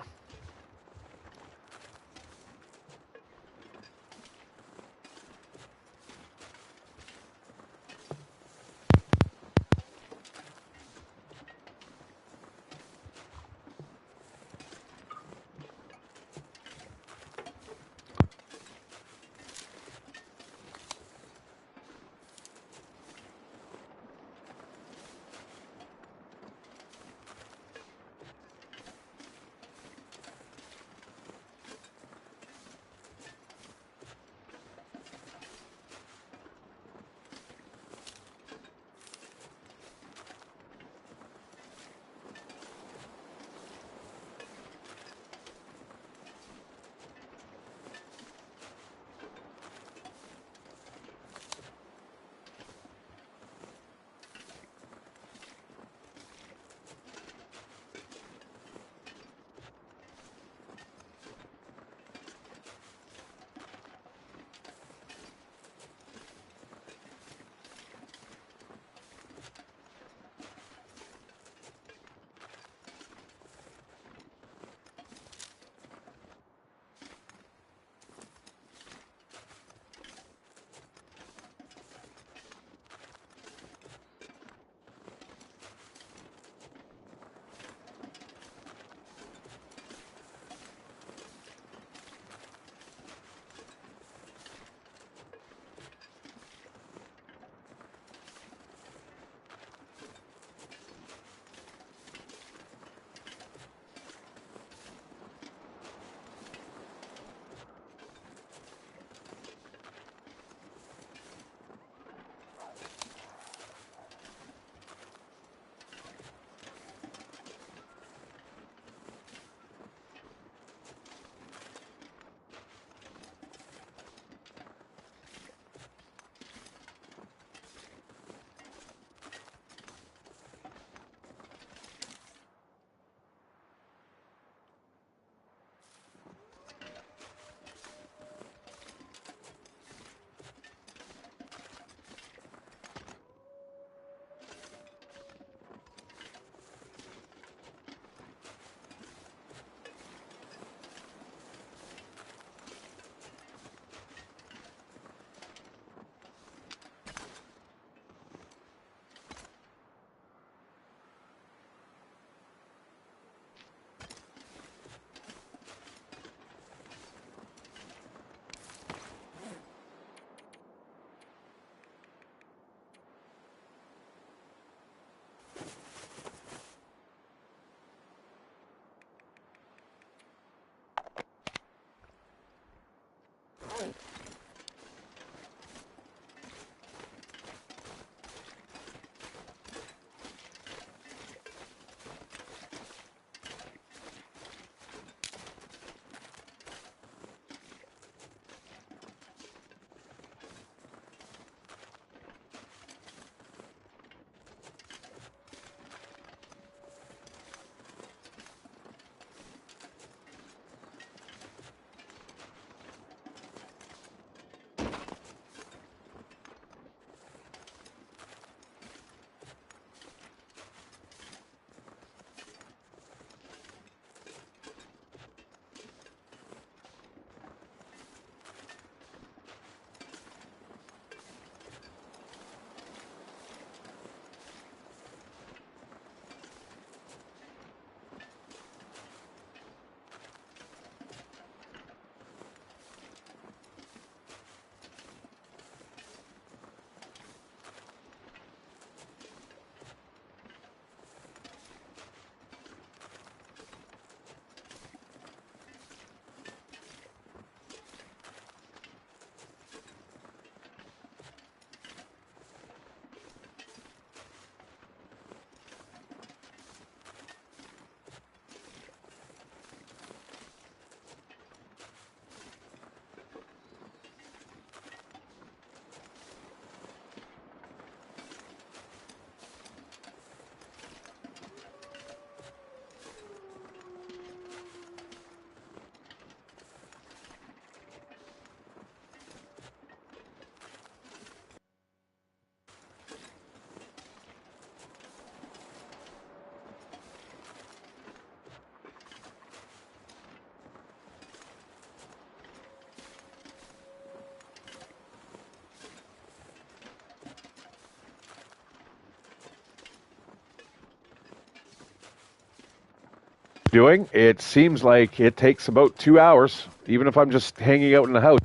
doing, it seems like it takes about 2 hours, even if I'm just hanging out in the house.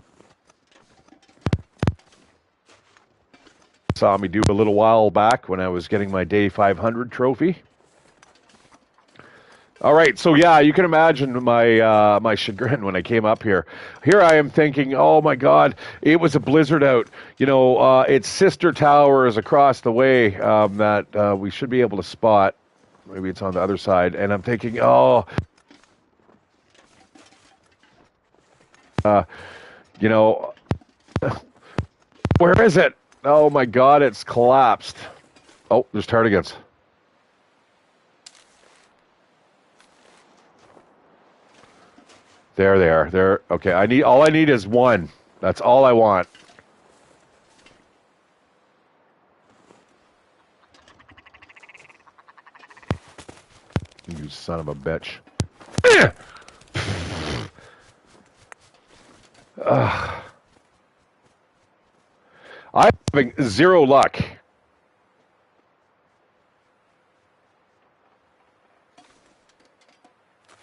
Saw me do a little while back when I was getting my day 500 trophy. All right, so yeah, you can imagine my my chagrin when I came up here. Here I am thinking, oh my God, it was a blizzard out. You know, its sister tower is across the way that we should be able to spot. Maybe it's on the other side, and I'm thinking, oh, you know, where is it? Oh my God, it's collapsed. Oh, there's tardigrades. There they are. There. Okay. All I need is one. That's all I want. You son of a bitch. I'm having zero luck.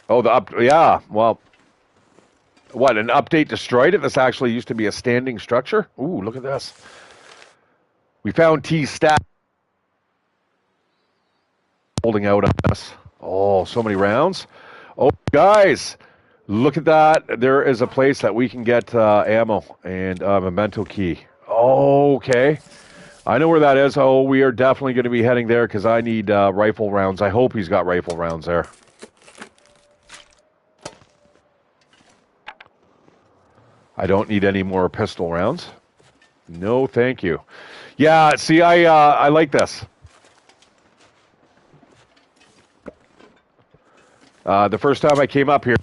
Oh, yeah. Well, what? An update destroyed it? This actually used to be a standing structure? Ooh, look at this. We found T stat holding out on us. Oh, so many rounds. Oh, guys, look at that. There is a place that we can get ammo and a memento key. Oh, okay. I know where that is. Oh, we are definitely going to be heading there because I need rifle rounds. I hope he's got rifle rounds there. I don't need any more pistol rounds. No, thank you. Yeah, see, I like this. The first time I came up here,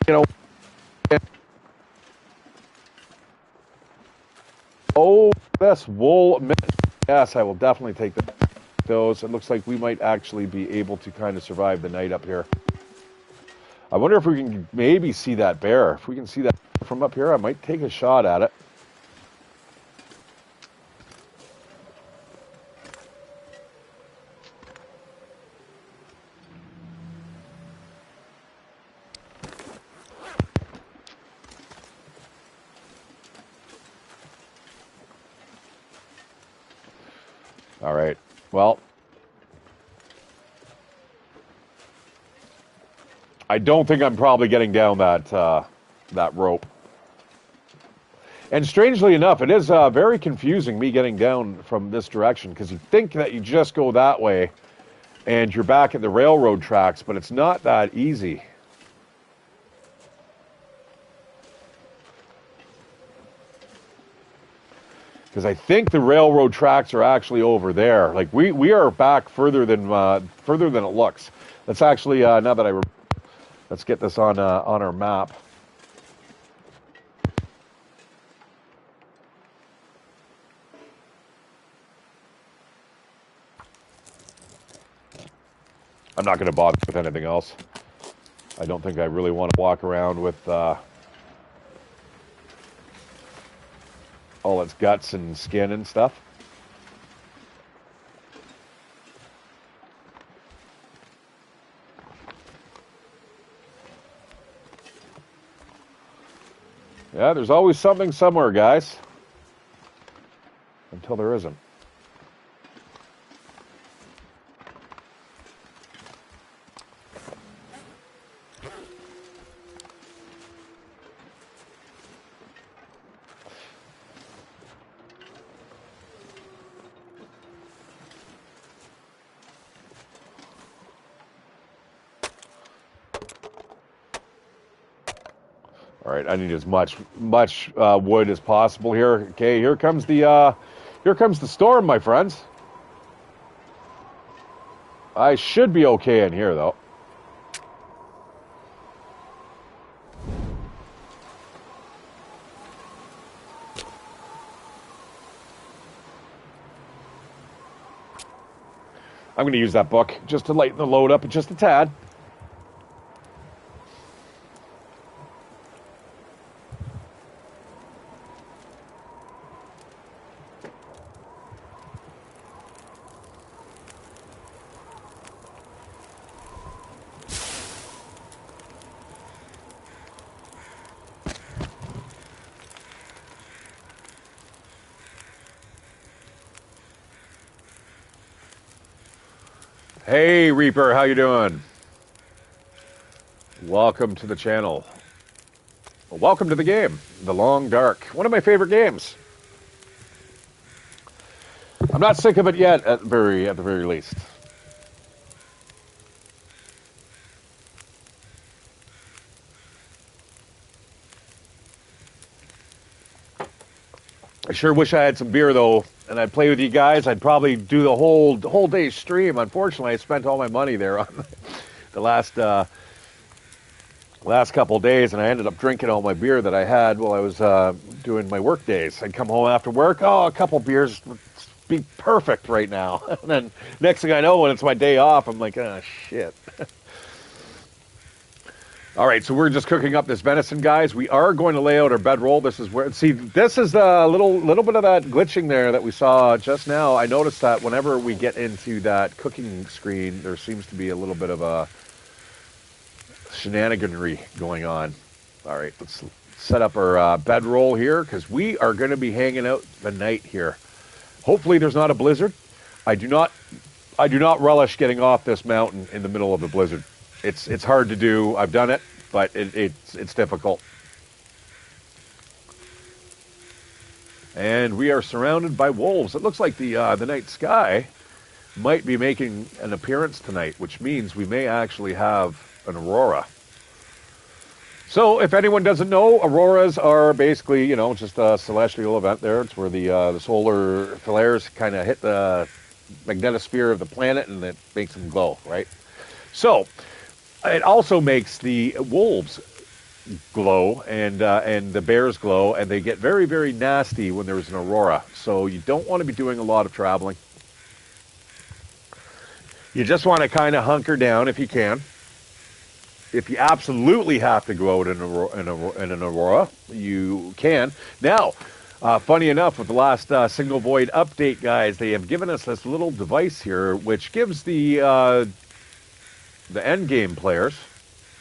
you know, oh, this wool. Yes, I will definitely take those. It looks like we might actually be able to kind of survive the night up here. I wonder if we can maybe see that bear. If we can see that from up here, I might take a shot at it. All right. Well, I don't think I'm probably getting down that rope. And strangely enough, it is very confusing me getting down from this direction because you think that you just go that way and you're back at the railroad tracks, but it's not that easy. Because I think the railroad tracks are actually over there. Like we are back further than it looks. Let's actually now that let's get this on our map. I'm not going to bother with anything else. I don't think I really want to walk around with all its guts and skin and stuff. Yeah, there's always something somewhere, guys. Until there isn't. All right, I need as much wood as possible here. Okay, here comes the storm, my friends. I should be okay in here, though. I'm going to use that book just to lighten the load up just a tad. Hey, Reaper, how you doing? Welcome to the channel. Welcome to the game, The Long Dark. One of my favorite games. I'm not sick of it yet, at the very least. I sure wish I had some beer though, and I'd play with you guys. I'd probably do the whole day stream. Unfortunately, I spent all my money there on the last couple of days, and I ended up drinking all my beer that I had while I was doing my work days. I'd come home after work, a couple beers would be perfect right now. And then next thing I know, when it's my day off, I'm like, oh shit. All right, so we're just cooking up this venison, guys. We are going to lay out our bedroll. This is where, see, this is a little bit of that glitching there that we saw just now. I noticed that whenever we get into that cooking screen, there seems to be a little bit of a shenaniganry going on. All right, let's set up our bedroll here because we are going to be hanging out the night here. Hopefully there's not a blizzard. I do not relish getting off this mountain in the middle of a blizzard. It's hard to do. I've done it, but it's difficult. And we are surrounded by wolves. It looks like the night sky might be making an appearance tonight, which means we may actually have an aurora. So, if anyone doesn't know, auroras are basically, just a celestial event there. It's where the solar flares kind of hit the magnetosphere of the planet and it makes them glow, right? So, it also makes the wolves glow and the bears glow, and they get very, very nasty when there's an aurora. So you don't want to be doing a lot of traveling. You just want to kind of hunker down if you can. If you absolutely have to go out in an aurora, you can. Now, funny enough, with the last Single Void update, guys, they have given us this little device here, which gives the end game players.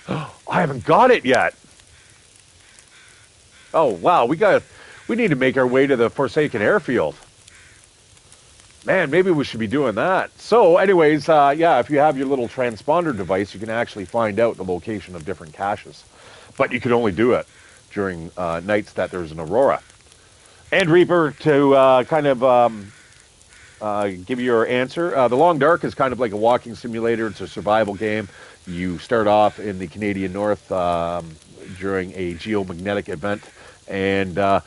I haven't got it yet. Oh wow, we need to make our way to the Forsaken Airfield. Man, maybe we should be doing that. So, anyways, yeah, if you have your little transponder device, you can actually find out the location of different caches, but you can only do it during nights that there's an aurora. And Reaper, to kind of give you your answer. The Long Dark is kind of like a walking simulator. It's a survival game. You start off in the Canadian North during a geomagnetic event, and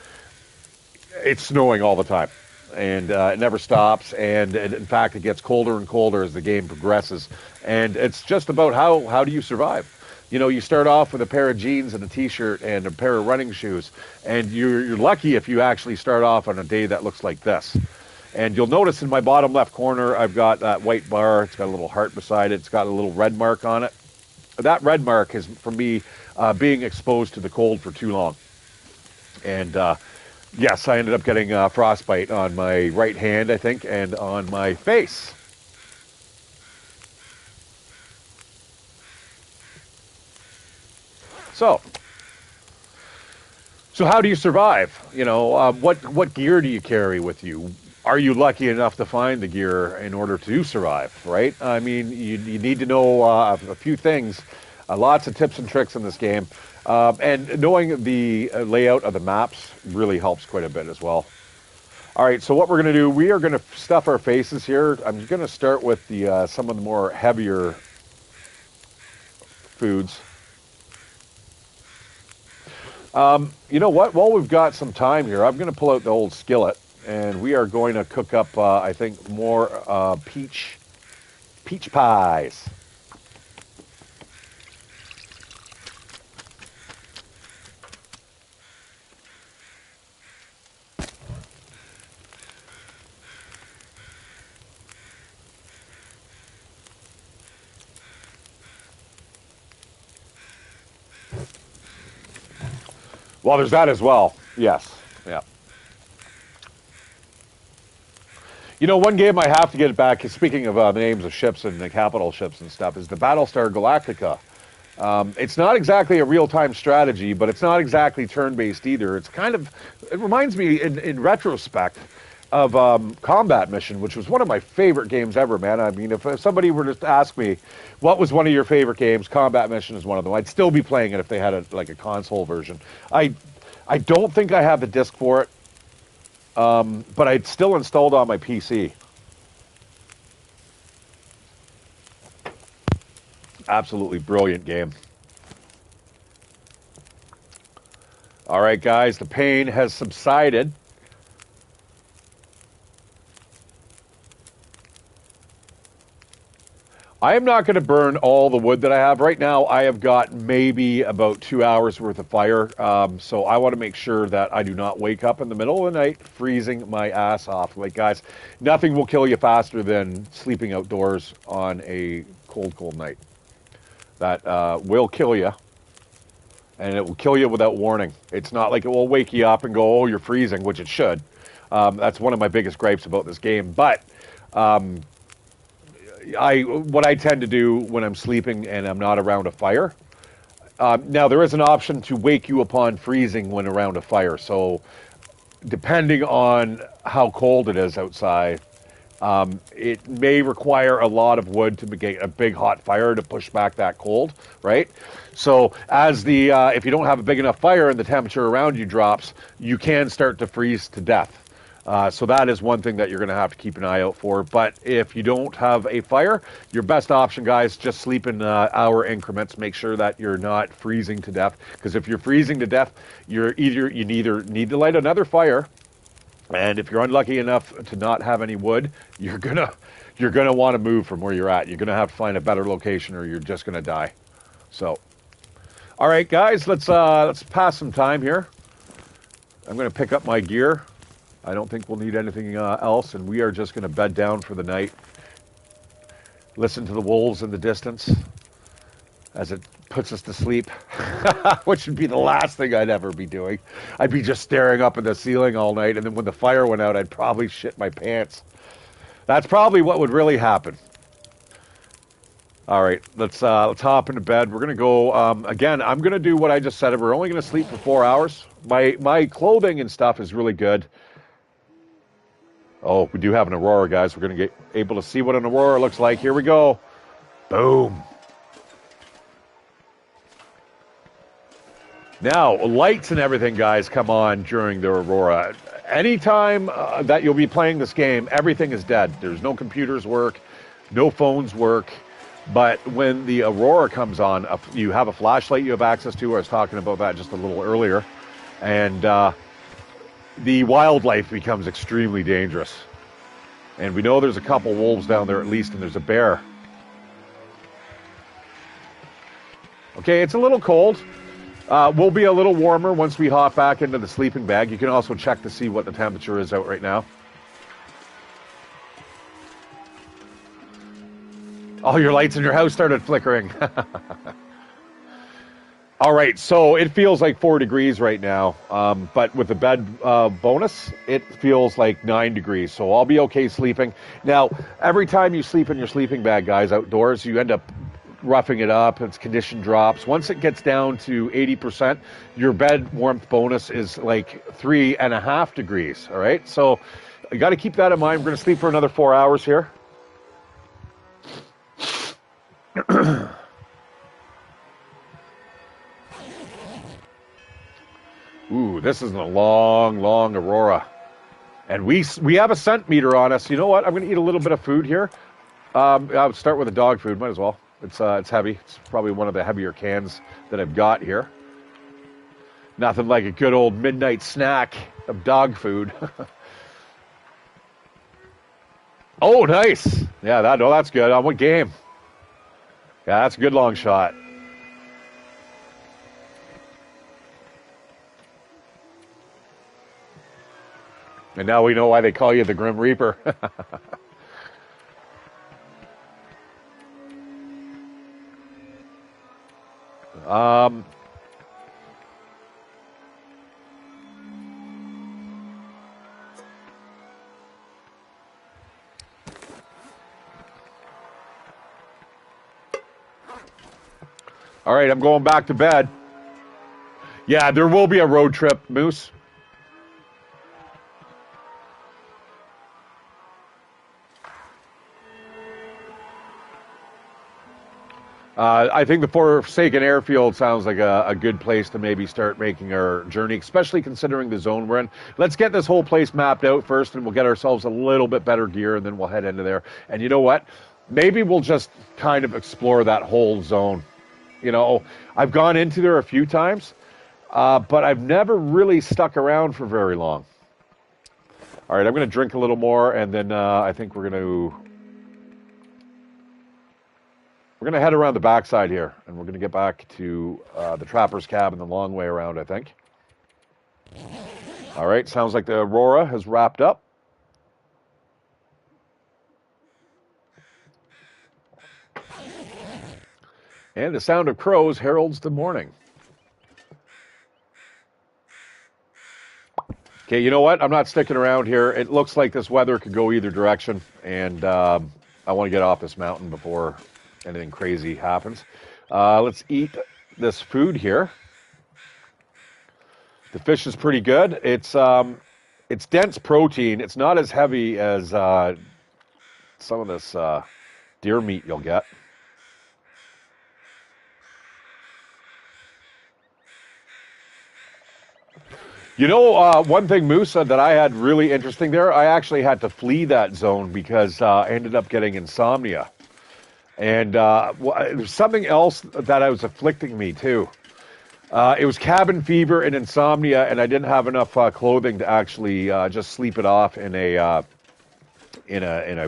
it's snowing all the time. And it never stops, and in fact, it gets colder and colder as the game progresses. And it's just about how do you survive? You start off with a pair of jeans and a t-shirt and a pair of running shoes, and you're lucky if you actually start off on a day that looks like this. And you'll notice in my bottom left corner, I've got that white bar. It's got a little heart beside it. It's got a little red mark on it. That red mark is from me being exposed to the cold for too long. And yes, I ended up getting frostbite on my right hand, I think, and on my face. So how do you survive? What gear do you carry with you? Are you lucky enough to find the gear in order to survive, right? I mean, you need to know a few things, lots of tips and tricks in this game. And knowing the layout of the maps really helps quite a bit as well. All right, so what we're going to do, we are going to stuff our faces here. I'm going to start with some of the more heavier foods. You know what? While we've got some time here, I'm going to pull out the old skillet, and we are going to cook up, I think, more peach pies. Well, there's that as well. Yes. Yeah. You know, one game I have to get back, speaking of the names of ships and the capital ships and stuff, is the Battlestar Galactica. It's not exactly a real-time strategy, but it's not exactly turn-based either. It's kind of, it reminds me in retrospect of Combat Mission, which was one of my favorite games ever, man. I mean, if somebody were to ask me, what was one of your favorite games, Combat Mission is one of them. I'd still be playing it if they had like a console version. I don't think I have the disc for it, but I'd still installed on my PC. Absolutely brilliant game. All right, guys, the pain has subsided. I am not going to burn all the wood that I have. Right now, I have got maybe about 2 hours worth of fire. So I want to make sure that I do not wake up in the middle of the night freezing my ass off. Like, guys, nothing will kill you faster than sleeping outdoors on a cold, cold night. That will kill you, and it will kill you without warning. It's not like it will wake you up and go, oh, you're freezing, which it should. That's one of my biggest gripes about this game. But what I tend to do when I'm sleeping and I'm not around a fire. Now there is an option to wake you upon freezing when around a fire. So depending on how cold it is outside, it may require a lot of wood to get a big hot fire to push back that cold, right? So as if you don't have a big enough fire and the temperature around you drops, you can start to freeze to death. So that is one thing that you're going to have to keep an eye out for. But if you don't have a fire, your best option, guys, just sleep in hour increments. Make sure that you're not freezing to death. Because if you're freezing to death, you either need to light another fire, and if you're unlucky enough to not have any wood, you're gonna want to move from where you're at. You're gonna have to find a better location, or you're just gonna die. So, all right, guys, let's pass some time here. I'm gonna pick up my gear. I don't think we'll need anything else, and we are just going to bed down for the night. Listen to the wolves in the distance as it puts us to sleep, which would be the last thing I'd ever be doing. I'd be just staring up at the ceiling all night, and then when the fire went out, I'd probably shit my pants. That's probably what would really happen. All right, let's hop into bed. We're going to go, again, I'm going to do what I just said. We're only going to sleep for 4 hours. My clothing and stuff is really good. Oh, we do have an aurora, guys. We're going to get able to see what an aurora looks like. Here we go. Boom. Now, lights and everything, guys, come on during the aurora. Anytime that you'll be playing this game, everything is dead. There's no computers work, no phones work. But when the aurora comes on, you have a flashlight you have access to. I was talking about that just a little earlier. And the wildlife becomes extremely dangerous. And we know there's a couple wolves down there at least, and there's a bear. Okay, it's a little cold. We'll be a little warmer once we hop back into the sleeping bag. You can also check to see what the temperature is out right now. All your lights in your house started flickering. All right, so it feels like 4 degrees right now, but with the bed bonus, it feels like 9 degrees, so I'll be okay sleeping. Now, every time you sleep in your sleeping bag, guys, outdoors, you end up roughing it up, its condition drops. Once it gets down to 80%, your bed warmth bonus is like 3.5 degrees, all right? So you got to keep that in mind. We're going to sleep for another 4 hours here. Ooh, this is a long, long aurora. And we have a scent meter on us. You know what? I'm going to eat a little bit of food here. I'll start with the dog food. Might as well. It's heavy. It's probably one of the heavier cans that I've got here. Nothing like a good old midnight snack of dog food. Oh, nice. Yeah, that's good. On what game? Yeah, that's a good long shot. And now we know why they call you the Grim Reaper. um, all right, I'm going back to bed. Yeah, there will be a road trip, Moose. I think the Forsaken Airfield sounds like a good place to maybe start making our journey, especially considering the zone we're in. Let's get this whole place mapped out first, and we'll get ourselves a little bit better gear, and then we'll head into there. And you know what? Maybe we'll just kind of explore that whole zone. You know, I've gone into there a few times, but I've never really stuck around for very long. All right, I'm going to drink a little more, and then I think we're going to head around the backside here, and we're going to get back to the Trapper's Cabin the long way around, I think. All right, sounds like the Aurora has wrapped up. And the sound of crows heralds the morning. Okay, you know what? I'm not sticking around here. It looks like this weather could go either direction, and I want to get off this mountain before anything crazy happens. Let's eat this food here. The fish is pretty good. It's dense protein. It's not as heavy as some of this deer meat you'll get. You know, one thing, Moose, that I had really interesting there, I actually had to flee that zone because I ended up getting insomnia. And there's something else that was afflicting me, too. It was cabin fever and insomnia, and I didn't have enough clothing to actually just sleep it off in a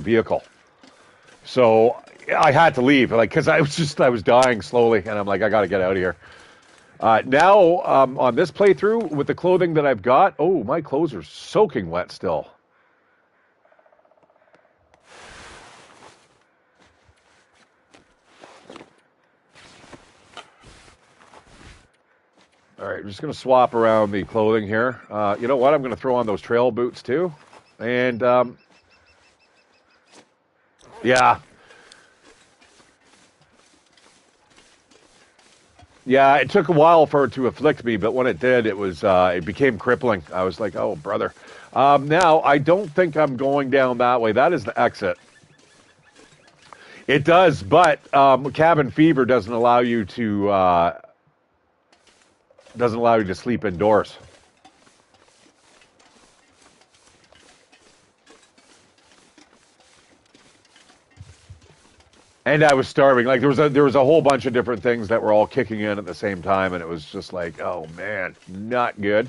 vehicle. So I had to leave, like, because I was dying slowly, and I'm like, I got to get out of here. Now, on this playthrough, with the clothing that I've got, oh, my clothes are soaking wet still. All right, I'm just going to swap around the clothing here. You know what? I'm going to throw on those trail boots, too. And, yeah. Yeah, it took a while for it to afflict me, but when it did, it became crippling. I was like, oh, brother. Now, I don't think I'm going down that way. That is the exit. It does, but cabin fever doesn't allow you to sleep indoors. And I was starving. Like there was a whole bunch of different things that were all kicking in at the same time, and it was just like, oh man, not good.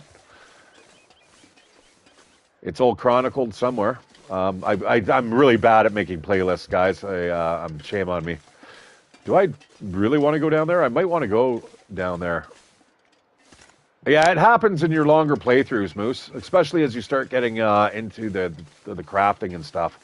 It's all chronicled somewhere. I'm really bad at making playlists, guys. I'm shame on me. Do I really want to go down there? I might want to go down there. Yeah, it happens in your longer playthroughs, Moose, especially as you start getting into the crafting and stuff.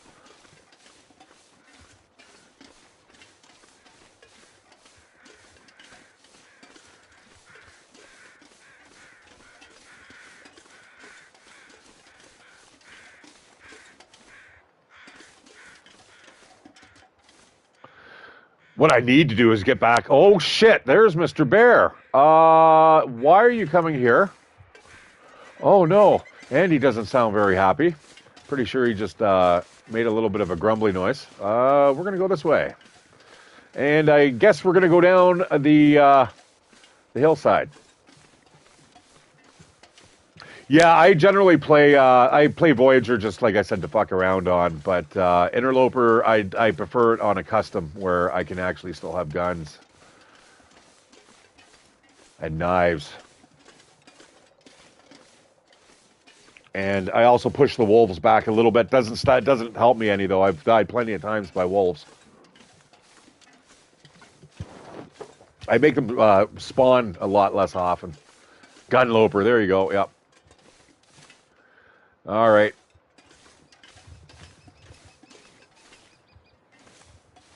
What I need to do is get back. Oh, shit, there's Mr. Bear. Why are you coming here? Oh, no. Andy doesn't sound very happy. Pretty sure he just made a little bit of a grumbly noise. We're going to go this way. And I guess we're going to go down the hillside. Yeah, I generally play Voyager just like I said to fuck around on, but Interloper I prefer it on a custom where I can actually still have guns and knives. And I also push the wolves back a little bit. Doesn't help me any, though. I've died plenty of times by wolves. I make them spawn a lot less often. Gunloper, there you go. Yep. All right.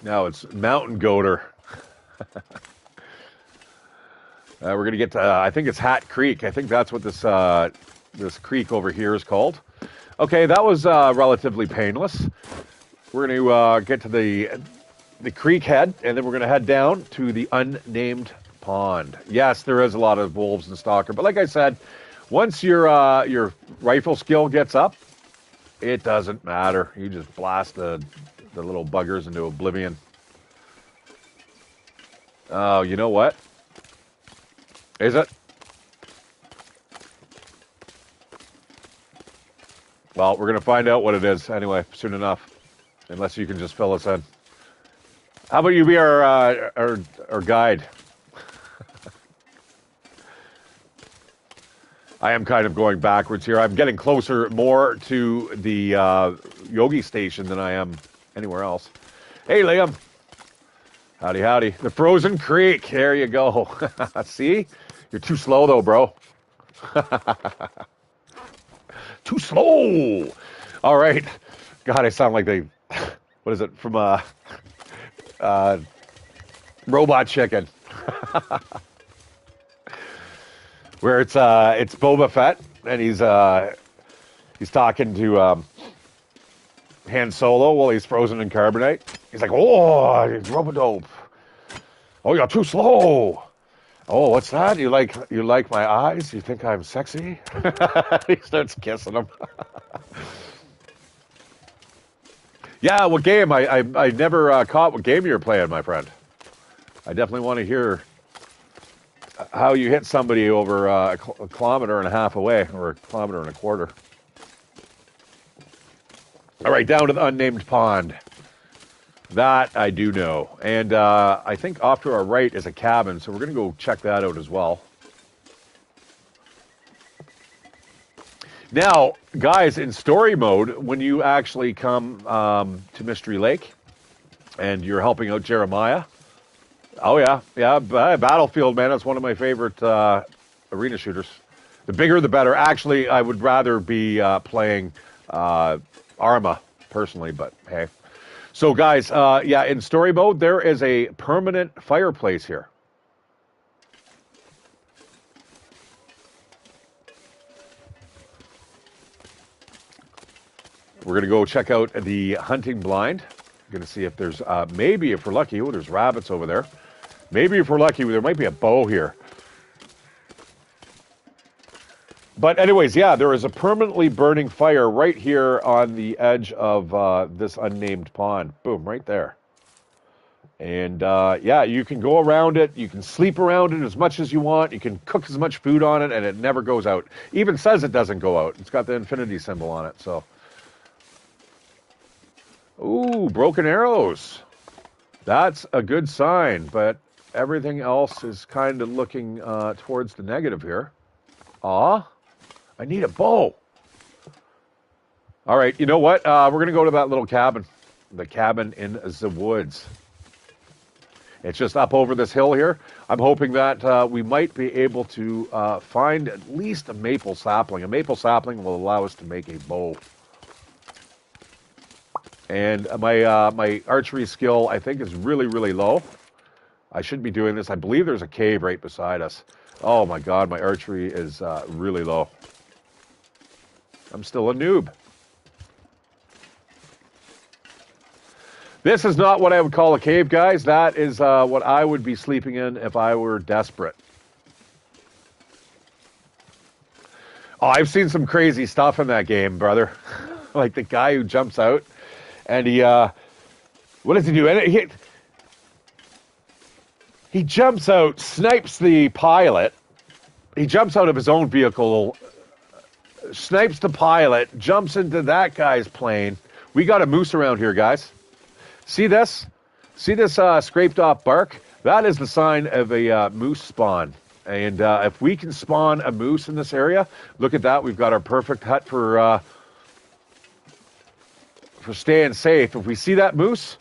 Now it's Mountain Goater. We're going to get to, I think it's Hat Creek. I think that's what this creek over here is called. Okay, that was relatively painless. We're going to get to the creek head, and then we're going to head down to the unnamed pond. Yes, there is a lot of wolves and stalker, but like I said, once your rifle skill gets up, it doesn't matter. You just blast the little buggers into oblivion. Oh, you know what? Is it? Well, we're going to find out what it is anyway, soon enough. Unless you can just fill us in. How about you be our guide? I am kind of going backwards here. I'm getting closer more to the Yogi station than I am anywhere else. Hey, Liam. Howdy, howdy. The Frozen Creek. There you go. See? You're too slow, though, bro. Too slow. All right. God, I sound like they... What is it? From Robot Chicken. Where it's Boba Fett, and he's talking to Han Solo while he's frozen in carbonite. He's like, "Oh, it's Robodope. Oh, you're too slow. Oh, what's that? You like my eyes? You think I'm sexy?" He starts kissing him. Yeah, what game? I never caught what game you were playing, my friend. I definitely want to hear how you hit somebody over a kilometer and a half away, or a kilometer and a quarter. All right, down to the unnamed pond. That I do know. And I think off to our right is a cabin, so we're going to go check that out as well. Now, guys, in story mode, when you actually come to Mystery Lake and you're helping out Jeremiah, oh, yeah, Battlefield, man, that's one of my favorite arena shooters. The bigger, the better. Actually, I would rather be playing Arma, personally, but hey. So, guys, yeah, in story mode, there is a permanent fireplace here. We're going to go check out the hunting blind. We're going to see if there's, maybe if we're lucky, oh, there's rabbits over there. Maybe if we're lucky, there might be a bow here. But anyways, yeah, there is a permanently burning fire right here on the edge of this unnamed pond. Boom, right there. And yeah, you can go around it. You can sleep around it as much as you want. You can cook as much food on it, and it never goes out. Even says it doesn't go out. It's got the infinity symbol on it, so. Ooh, broken arrows. That's a good sign, but everything else is kind of looking towards the negative here. Aw, I need a bow. All right, you know what? We're going to go to that little cabin. The cabin in the woods. It's just up over this hill here. I'm hoping that we might be able to find at least a maple sapling. A maple sapling will allow us to make a bow. And my archery skill, I think, is really, really low. I should be doing this. I believe there's a cave right beside us. Oh, my God, my archery is really low. I'm still a noob. This is not what I would call a cave, guys. That is what I would be sleeping in if I were desperate. Oh, I've seen some crazy stuff in that game, brother. Like the guy who jumps out. And he, what does he do? And he jumps out, snipes the pilot. He jumps out of his own vehicle, snipes the pilot, jumps into that guy's plane. We got a moose around here, guys. See this? See this scraped off bark? That is the sign of a moose spawn. And if we can spawn a moose in this area, look at that. We've got our perfect hut for staying safe. If we see that moose,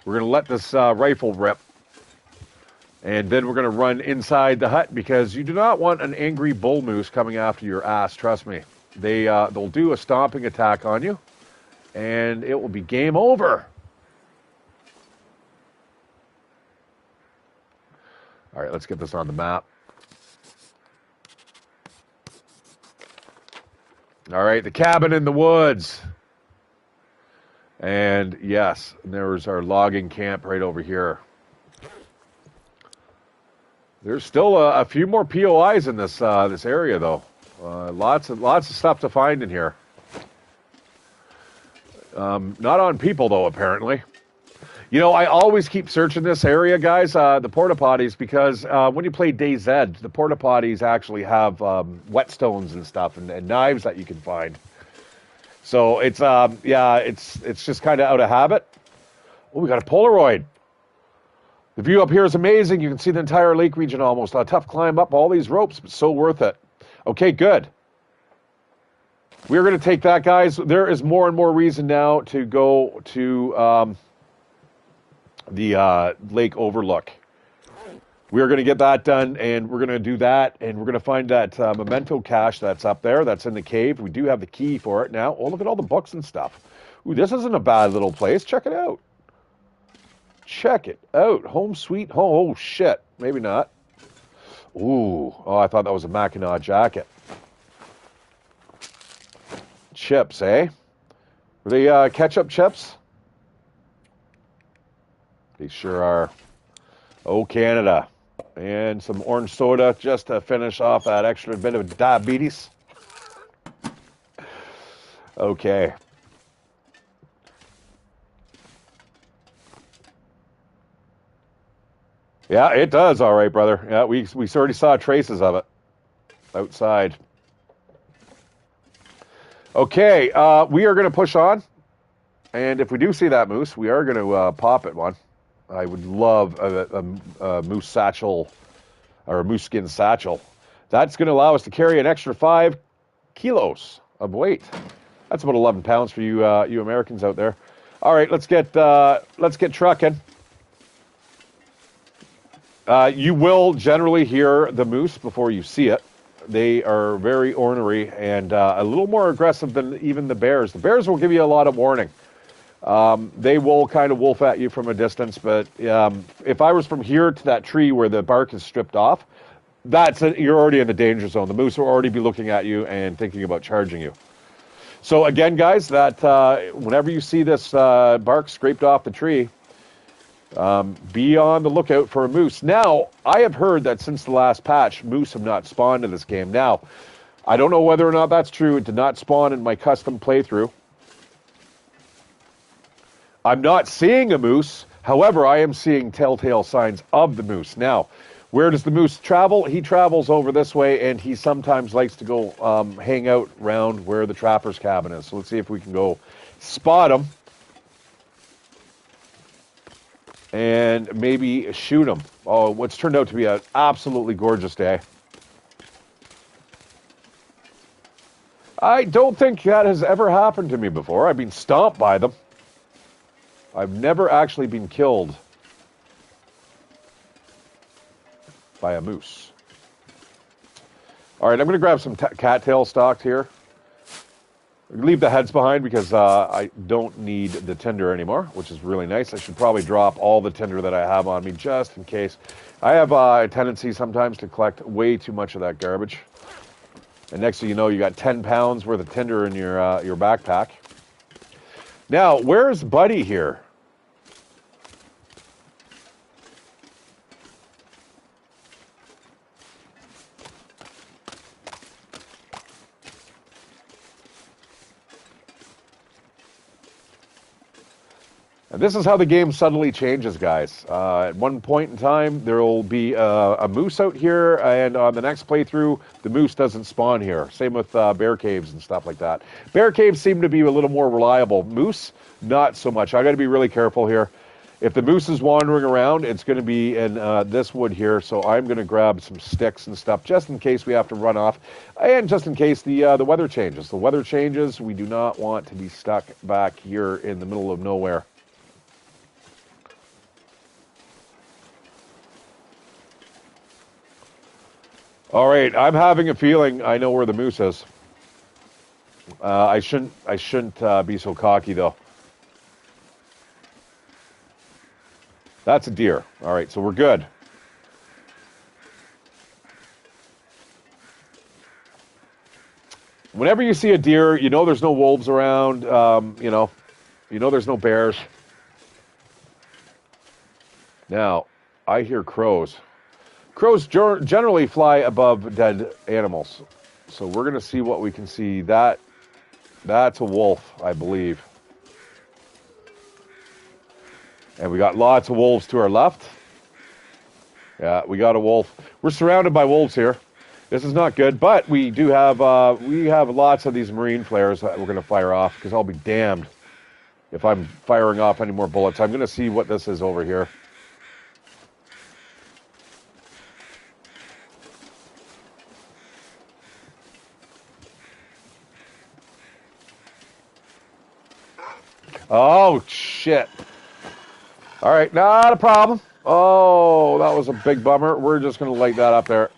we're going to let this rifle rip. And then we're going to run inside the hut because you do not want an angry bull moose coming after your ass. Trust me. They'll do a stomping attack on you, and it will be game over. All right, let's get this on the map. All right, the cabin in the woods. And yes, there's our logging camp right over here. There's still a few more POIs in this area, though. Lots of stuff to find in here. Not on people, though, apparently. You know, I always keep searching this area, guys, the porta potties, because when you play DayZ, the porta potties actually have whetstones and stuff and knives that you can find. So it's it's just kind of out of habit. Oh, we got a Polaroid. The view up here is amazing. You can see the entire lake region almost. A tough climb up all these ropes, but so worth it. Okay, good. We're going to take that, guys. There is more and more reason now to go to the lake overlook. We're going to get that done, and we're going to do that, and we're going to find that memento cache that's up there, that's in the cave. We do have the key for it now. Oh, look at all the books and stuff. Ooh, this isn't a bad little place. Check it out. Check it out. Home sweet home. Oh, shit. Maybe not. Ooh. Oh, I thought that was a Mackinac jacket. Chips, eh? Were they ketchup chips? They sure are. Oh, Canada. And some orange soda just to finish off that extra bit of diabetes. Okay. Yeah, it does. All right, brother. Yeah, we already saw traces of it outside. Okay, we are going to push on. And if we do see that moose, we are going to pop it one. I would love a moose satchel or a moose skin satchel. That's going to allow us to carry an extra 5 kilos of weight. That's about 11 pounds for you you Americans out there. All right, let's get trucking. You will generally hear the moose before you see it. They are very ornery and a little more aggressive than even the bears. The bears will give you a lot of warning. They will kind of wolf at you from a distance, but if I was from here to that tree where the bark is stripped off, you're already in the danger zone. The moose will already be looking at you and thinking about charging you. So again, guys, that whenever you see this bark scraped off the tree, be on the lookout for a moose. Now, I have heard that since the last patch, moose have not spawned in this game. Now, I don't know whether or not that's true. It did not spawn in my custom playthrough. I'm not seeing a moose. However, I am seeing telltale signs of the moose. Now, where does the moose travel? He travels over this way, and he sometimes likes to go hang out around where the trapper's cabin is. So let's see if we can go spot him and maybe shoot him. Oh, what's turned out to be an absolutely gorgeous day. I don't think that has ever happened to me before. I've been stomped by them. I've never actually been killed by a moose. All right, I'm going to grab some cattail stalks here. Leave the heads behind because I don't need the tinder anymore, which is really nice. I should probably drop all the tinder that I have on me just in case. I have a tendency sometimes to collect way too much of that garbage. And next thing you know, you got 10 pounds worth of tinder in your backpack. Now, where's Buddy here? And this is how the game suddenly changes, guys. At one point in time, there will be a moose out here, and on the next playthrough, the moose doesn't spawn here. Same with bear caves and stuff like that. Bear caves seem to be a little more reliable. Moose, not so much. I got to be really careful here. If the moose is wandering around, it's going to be in this wood here. So I'm going to grab some sticks and stuff just in case we have to run off, and just in case the weather changes. The weather changes. We do not want to be stuck back here in the middle of nowhere. All right, I'm having a feeling I know where the moose is. I shouldn't be so cocky though. That's a deer. All right, so we're good. Whenever you see a deer, you know there's no wolves around. You know there's no bears. Now, I hear crows. Crows generally fly above dead animals, so we're gonna see what we can see. That's a wolf, I believe. And we got lots of wolves to our left. Yeah, we got a wolf. We're surrounded by wolves here. This is not good, but we do have lots of these marine flares that we're going to fire off, because I'll be damned if I'm firing off any more bullets. I'm going to see what this is over here. Oh, shit. All right, not a problem. Oh, that was a big bummer. We're just going to light that up there.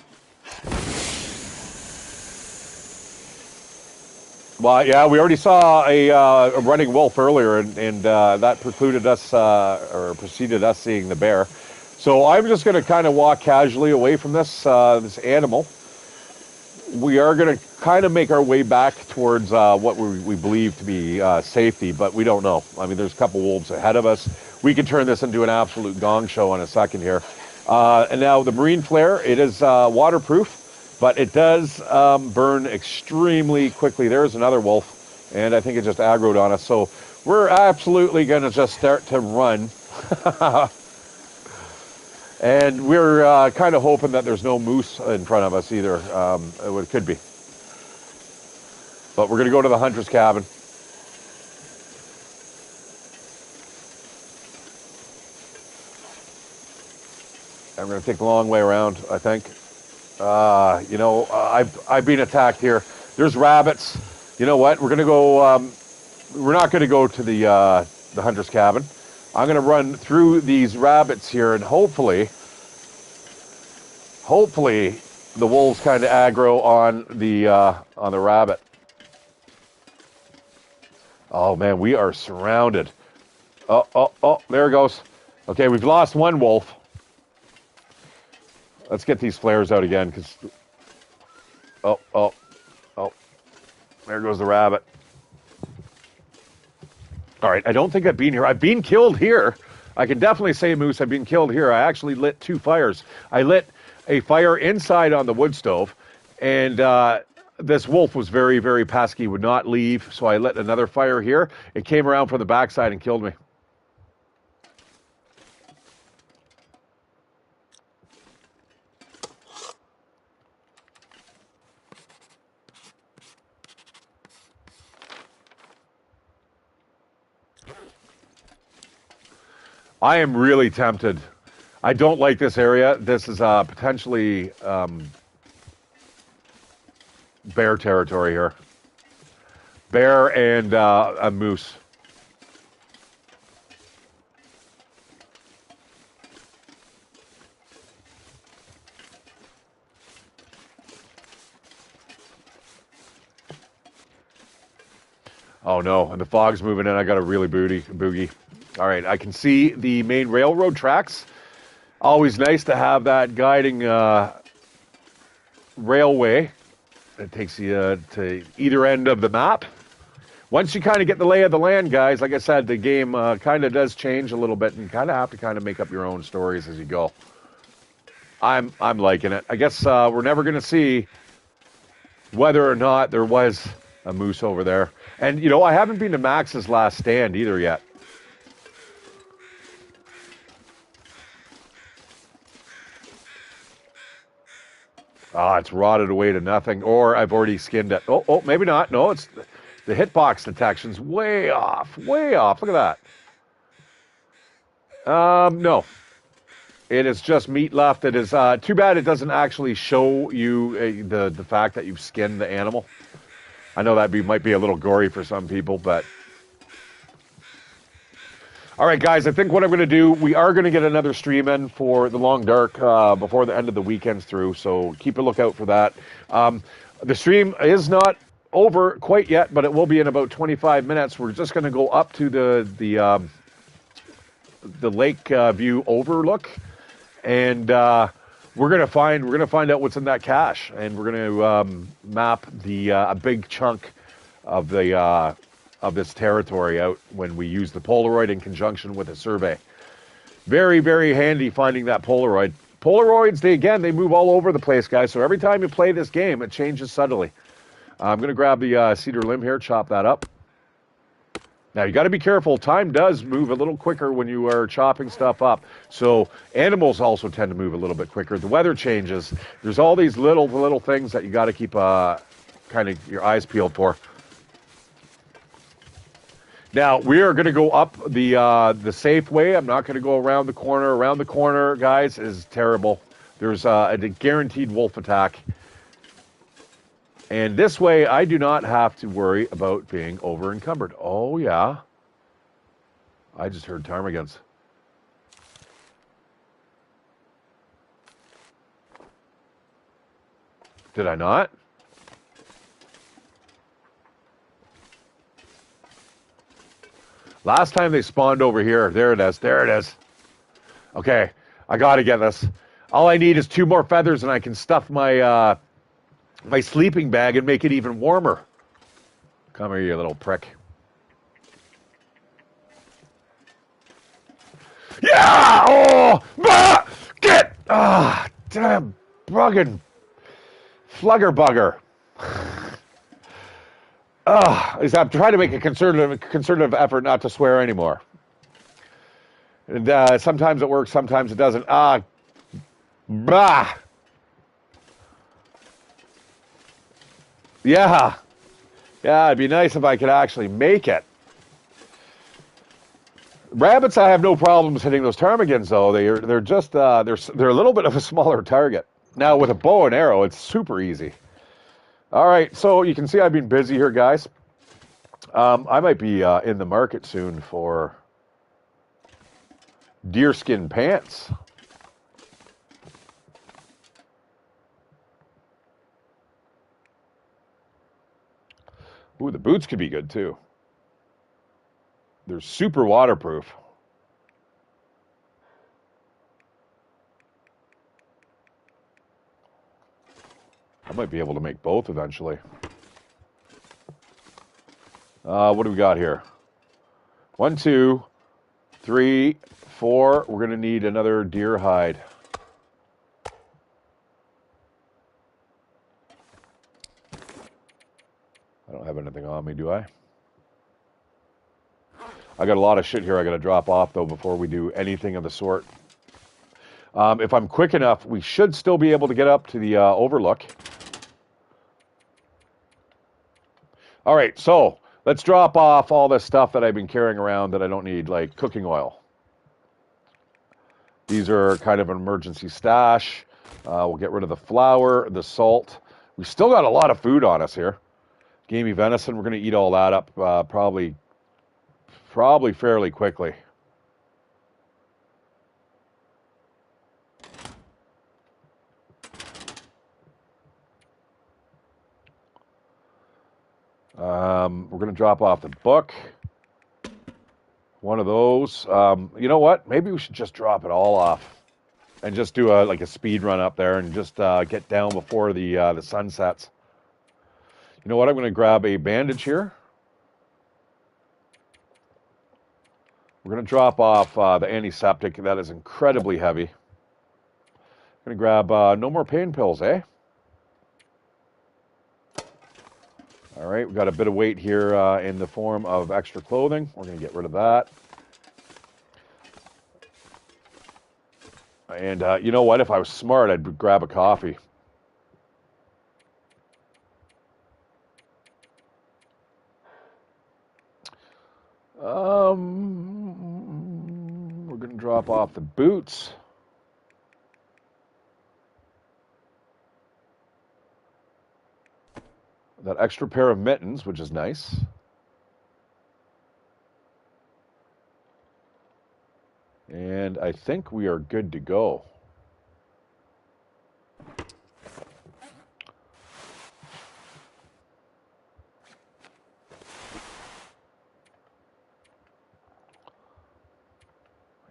Well, yeah, we already saw a running wolf earlier, and that precluded us, or preceded us seeing the bear. So I'm just going to kind of walk casually away from this animal. We are going to kind of make our way back towards what we believe to be safety, but we don't know. I mean, there's a couple wolves ahead of us. We could turn this into an absolute gong show in a second here. And now the marine flare, it is waterproof, but it does burn extremely quickly. There's another wolf, and I think it just aggroed on us. So we're absolutely going to just start to run. And we're kind of hoping that there's no moose in front of us either. It could be. But we're going to go to the hunter's cabin. I'm going to take the long way around, I think. I've been attacked here. There's rabbits. You know what? We're going to go... we're not going to go to the hunter's cabin. I'm going to run through these rabbits here, and hopefully the wolves kind of aggro on the rabbit. Oh man, we are surrounded. Oh, there it goes. Okay, we've lost one wolf. Let's get these flares out again, because... Oh, there goes the rabbit. All right, I don't think I've been here. I've been killed here. I can definitely say, Moose, I've been killed here. I actually lit 2 fires. I lit a fire inside on the wood stove, and this wolf was very, very pesky, would not leave, so I lit another fire here. It came around from the backside and killed me. I am really tempted. I don't like this area. This is potentially bear territory here. Bear and a moose. Oh no, and the fog's moving in. I got a really boogie. All right, I can see the main railroad tracks. Always nice to have that guiding railway that takes you to either end of the map. Once you kind of get the lay of the land, guys, like I said, the game kind of does change a little bit, and you kind of have to kind of make up your own stories as you go. I'm liking it. I guess we're never going to see whether or not there was a moose over there. And, you know, I haven't been to Max's Last Stand either yet. Ah, it's rotted away to nothing, or I've already skinned it. Oh, maybe not. No, it's the hitbox detection's way off, way off. Look at that. No. It is just meat left. It is too bad it doesn't actually show you the fact that you've skinned the animal. I know that might be a little gory for some people, but all right, guys. I think what I'm going to do, we are going to get another stream in for the Long Dark before the end of the weekend's through. So keep a lookout for that. The stream is not over quite yet, but it will be in about 25 minutes. We're just going to go up to the lake view overlook, and we're gonna find out what's in that cache, and we're gonna map the a big chunk of the of this territory out when we use the Polaroid in conjunction with a survey. Very, very handy finding that Polaroid. Polaroids, they move all over the place, guys. So every time you play this game, it changes subtly. I'm gonna grab the cedar limb here, chop that up. Now, you got to be careful. Time does move a little quicker when you are chopping stuff up. So animals also tend to move a little bit quicker. The weather changes. There's all these little things that you got to keep kind of your eyes peeled for. Now, we are going to go up the safe way. I'm not going to go around the corner. Around the corner, guys, is terrible. There's a guaranteed wolf attack. And this way, I do not have to worry about being over encumbered. Oh, yeah. I just heard ptarmigans. Did I not? Last time they spawned over here. There it is. There it is. Okay. I got to get this. All I need is 2 more feathers, and I can stuff my my sleeping bag and make it even warmer. Come here, you little prick. Yeah! Oh! Bah! Get! Ah! Damn buggin' flugger bugger. I'm trying to make a concerted effort not to swear anymore. And sometimes it works, sometimes it doesn't. Bah! Yeah. Yeah, it'd be nice if I could actually make it. Rabbits, I have no problems hitting those ptarmigans, though. They're just they're a little bit of a smaller target. Now with a bow and arrow, it's super easy. All right, so you can see I've been busy here, guys. I might be in the market soon for deerskin pants. Ooh, the boots could be good too. They're super waterproof. I might be able to make both eventually. What do we got here? 1, 2, 3, 4. We're going to need another deer hide. I don't have anything on me, do I? I got a lot of shit here I got to drop off, though, before we do anything of the sort. If I'm quick enough, we should still be able to get up to the overlook. All right, so let's drop off all this stuff that I've been carrying around that I don't need, like cooking oil. These are kind of an emergency stash. We'll get rid of the flour, the salt. We still got a lot of food on us here. Gamey venison, we're going to eat all that up probably fairly quickly. We're going to drop off the book. One of those. You know what? Maybe we should just drop it all off and just do like a speed run up there and just get down before the sun sets. You know what? I'm going to grab a bandage here. We're going to drop off the antiseptic. That is incredibly heavy. I'm going to grab no more pain pills, eh? All right, we've got a bit of weight here in the form of extra clothing. We're going to get rid of that. And you know what? If I was smart, I'd grab a coffee. We're going to drop off the boots. That extra pair of mittens, which is nice. And I think we are good to go.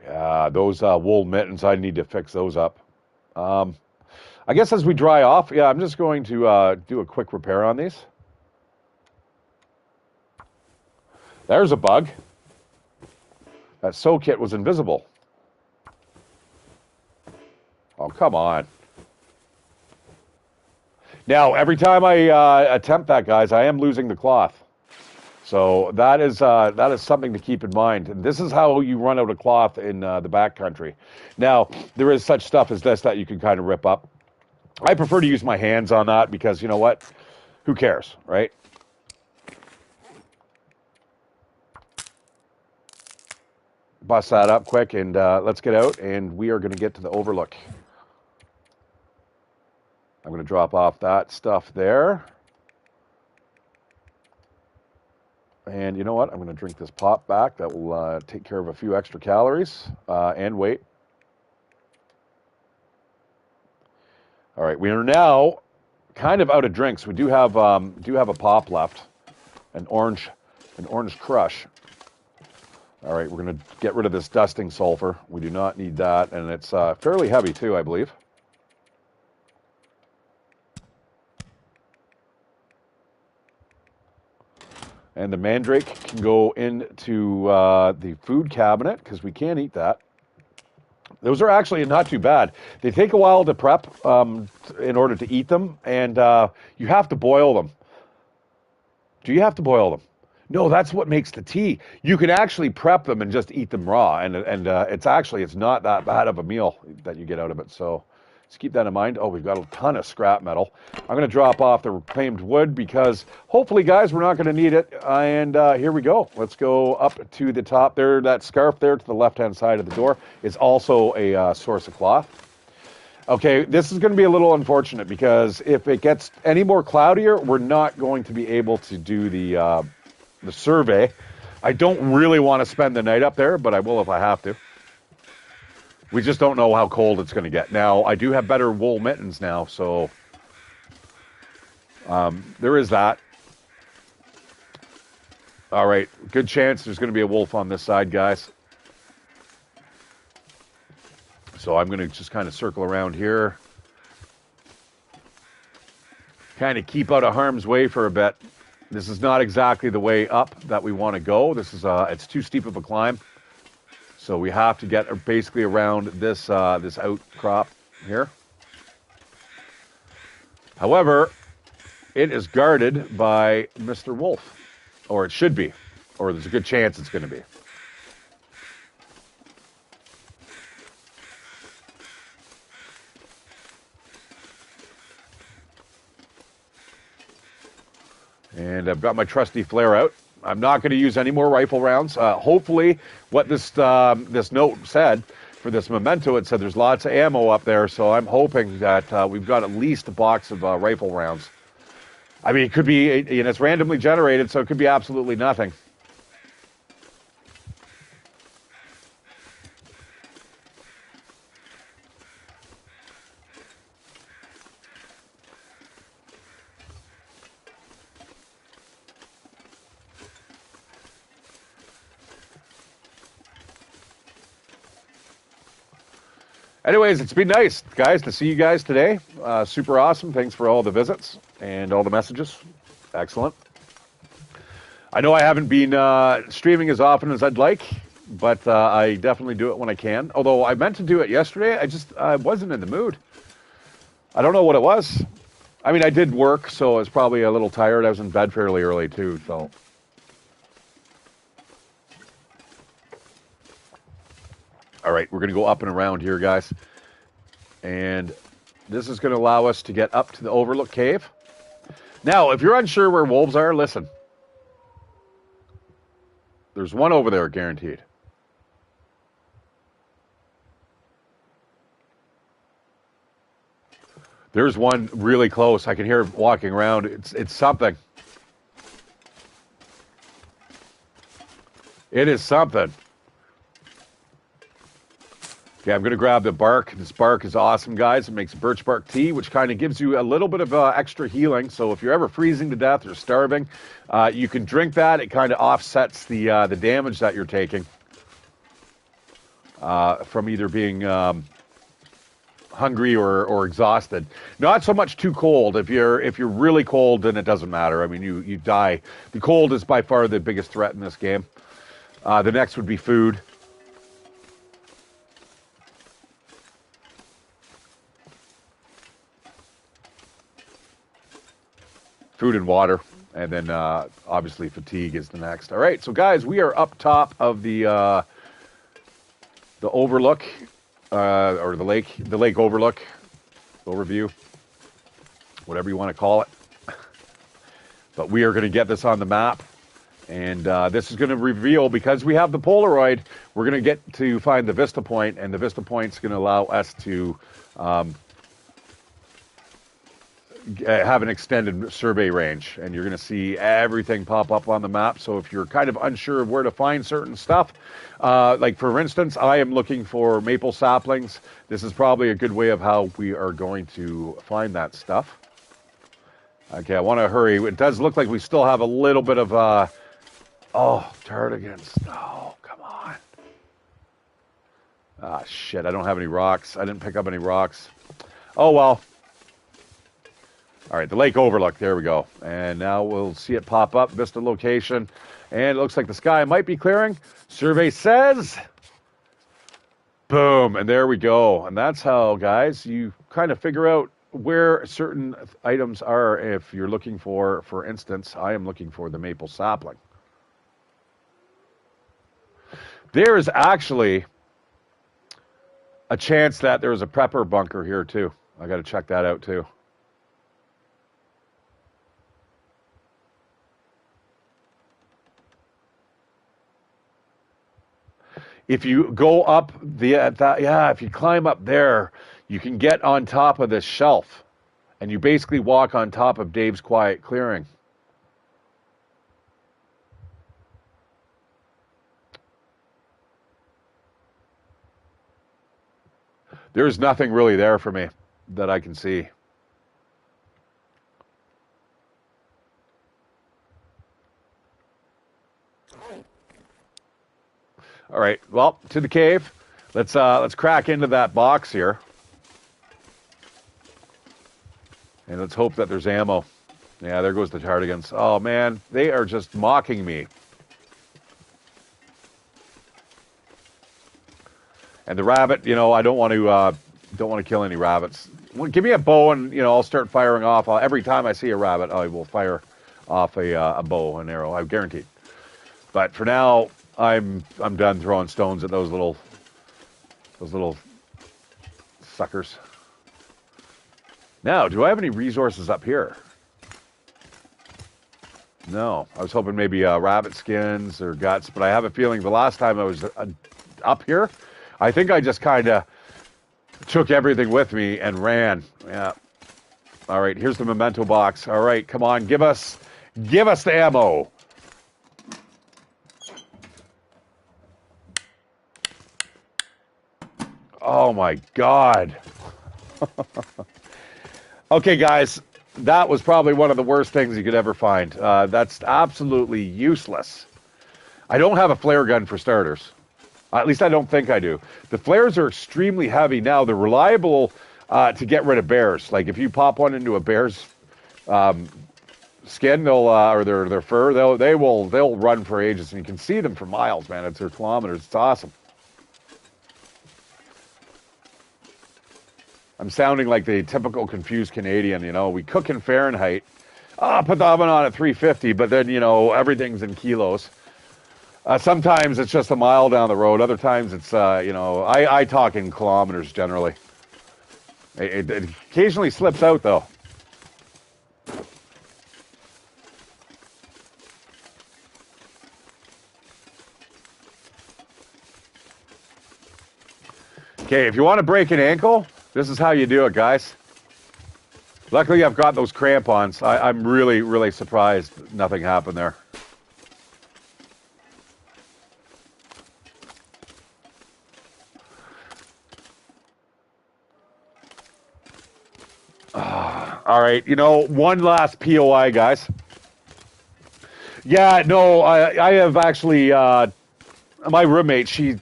Yeah, those wool mittens, I need to fix those up. I guess as we dry off, yeah, I'm just going to do a quick repair on these. There's a bug. That sew kit was invisible. Oh, come on. Now, every time I attempt that, guys, I am losing the cloth. So that is something to keep in mind. And this is how you run out of cloth in the backcountry. Now, there is such stuff as this that you can kind of rip up. I prefer to use my hands on that because, you know what? Who cares, right? Bust that up quick and let's get out, and we are going to get to the overlook. I'm going to drop off that stuff there. And you know what? I'm going to drink this pop back. That will take care of a few extra calories and weight. All right, we are now kind of out of drinks. We do have a pop left, an orange crush. All right, we're going to get rid of this dusting sulfur. We do not need that, and it's fairly heavy too, I believe. And the mandrake can go into the food cabinet because we can't eat that. Those are actually not too bad. They take a while to prep in order to eat them, and you have to boil them. Do you have to boil them? No, that's what makes the tea. You can actually prep them and just eat them raw, and it's not that bad of a meal that you get out of it. So just keep that in mind. Oh, we've got a ton of scrap metal. I'm going to drop off the reclaimed wood because hopefully, guys, we're not going to need it. And here we go. Let's go up to the top there. That scarf there to the left-hand side of the door is also a source of cloth. Okay, this is going to be a little unfortunate because if it gets any more cloudier, we're not going to be able to do the survey. I don't really want to spend the night up there, but I will if I have to. We just don't know how cold it's going to get. Now, I do have better wool mittens now, so there is that. All right, good chance there's going to be a wolf on this side, guys. So I'm going to just kind of circle around here. Kind of keep out of harm's way for a bit. This is not exactly the way up that we want to go. This is it's too steep of a climb. So we have to get basically around this this outcrop here. However, it is guarded by Mr. Wolf, or it should be, or there's a good chance it's going to be. And I've got my trusty flare out. I'm not going to use any more rifle rounds. Hopefully, what this note said for this memento, it said there's lots of ammo up there, so I'm hoping that we've got at least a box of rifle rounds. I mean, it could be, it's randomly generated, so it could be absolutely nothing. Anyways, it's been nice, guys, to see you guys today. Super awesome. Thanks for all the visits and all the messages. Excellent. I know I haven't been streaming as often as I'd like, but I definitely do it when I can. Although I meant to do it yesterday, I wasn't in the mood. I don't know what it was. I mean, I did work, so I was probably a little tired. I was in bed fairly early, too, so... All right, we're going to go up and around here, guys. And this is going to allow us to get up to the Overlook Cave. Now, if you're unsure where wolves are, listen. There's one over there, guaranteed. There's one really close. I can hear it walking around. It's something. It is something. Okay, I'm going to grab the bark. This bark is awesome, guys. It makes birch bark tea, which kind of gives you a little bit of extra healing. So if you're ever freezing to death or starving, you can drink that. It kind of offsets the damage that you're taking from either being hungry or exhausted. Not so much too cold. If you're really cold, then it doesn't matter. I mean, you die. The cold is by far the biggest threat in this game. The next would be food. Food and water, and then obviously fatigue is the next. All right, so guys, we are up top of the overlook, or the lake overlook, overview, whatever you want to call it. But we are going to get this on the map, and this is going to reveal, because we have the Polaroid, we're going to get to find the Vista Point, and the Vista Point's going to allow us to have an extended survey range, and you're going to see everything pop up on the map. So if you're kind of unsure of where to find certain stuff, like for instance, I am looking for maple saplings. This is probably a good way of how we are going to find that stuff. Okay, I want to hurry. It does look like we still have a little bit of, oh, tardigans. No, come on. Ah, shit, I don't have any rocks. I didn't pick up any rocks. Oh, well. All right, the lake overlook, there we go. And now we'll see it pop up, Vista location. And it looks like the sky might be clearing. Survey says, boom, and there we go. And that's how, guys, you kind of figure out where certain items are if you're looking for instance, I am looking for the maple sapling. There is actually a chance that there is a prepper bunker here, too. I got to check that out, too. If you go up if you climb up there, you can get on top of this shelf, and you basically walk on top of Dave's quiet clearing. There's nothing really there for me that I can see. All right, well, to the cave. Let's crack into that box here. And let's hope that there's ammo. Yeah, there goes the tardigans. Oh man, they are just mocking me. And the rabbit, you know, I don't want to kill any rabbits. Well, give me a bow, and you know, I'll start firing off. Every time I see a rabbit, I will fire off a bow, an arrow. I'm guaranteed. But for now, I'm done throwing stones at those little suckers. Now, do I have any resources up here? No. I was hoping maybe rabbit skins or guts, but I have a feeling the last time I was up here, I think I just kind of took everything with me and ran. Yeah. All right, here's the memento box. All right, come on, give us the ammo. Oh my God. Okay, guys, that was probably one of the worst things you could ever find. That's absolutely useless. I don't have a flare gun for starters. At least I don't think I do. The flares are extremely heavy now. They're reliable to get rid of bears. Like if you pop one into a bear's skin, they'll or their fur, they'll run for ages, and you can see them for miles, man. It's kilometers. It's awesome. I'm sounding like the typical confused Canadian, you know. We cook in Fahrenheit. Put the oven on at 350, but then, you know, everything's in kilos. Sometimes it's just a mile down the road. Other times it's, you know, I talk in kilometers generally. It occasionally slips out, though. Okay, if you want to break an ankle, this is how you do it, guys. Luckily, I've got those crampons. I'm really, really surprised nothing happened there. All right, you know, one last POI, guys. Yeah, no, I have actually my roommate. She's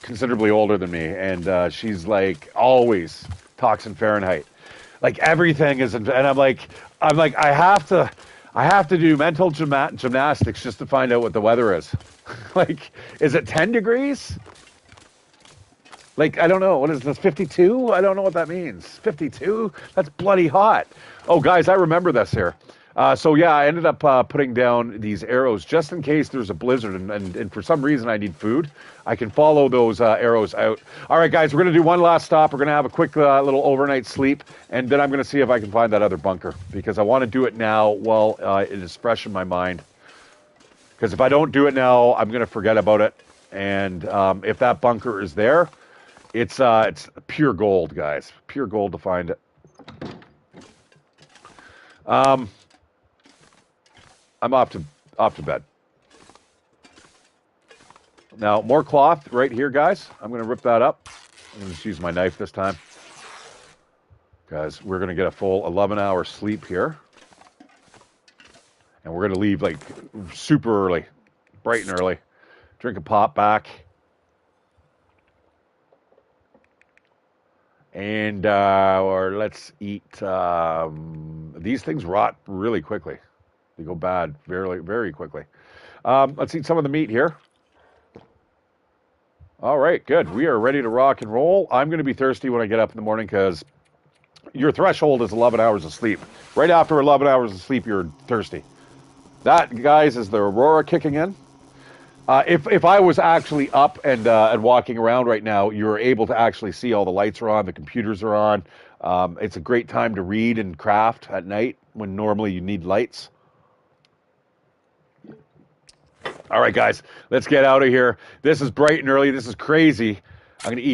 considerably older than me, and she's like always talks in Fahrenheit. Like everything is, and I'm like, I have to do mental gymnastics just to find out what the weather is. Like, is it 10 degrees? Like, I don't know. What is this, 52? I don't know what that means. 52? That's bloody hot. Oh, guys, I remember this here. So, yeah, I ended up putting down these arrows just in case there's a blizzard and for some reason I need food. I can follow those arrows out. All right, guys, we're going to do one last stop. We're going to have a quick little overnight sleep, and then I'm going to see if I can find that other bunker because I want to do it now while it is fresh in my mind. Because if I don't do it now, I'm going to forget about it. And if that bunker is there, it's pure gold, guys. Pure gold to find it. I'm off to bed. Now, more cloth right here, guys. I'm going to rip that up. I'm going to just use my knife this time. Guys, we're going to get a full 11-hour sleep here. And we're going to leave like super early, bright and early. Drink a pop back. And or let's eat. These things rot really quickly. They go bad very, very quickly. Let's eat some of the meat here. All right, good. We are ready to rock and roll. I'm going to be thirsty when I get up in the morning because your threshold is 11 hours of sleep. Right after 11 hours of sleep, you're thirsty. That, guys, is the aurora kicking in. If I was actually up and walking around right now, you're able to actually see all the lights are on, the computers are on. It's a great time to read and craft at night when normally you need lights. All right, guys, let's get out of here. This is bright and early. This is crazy. I'm going to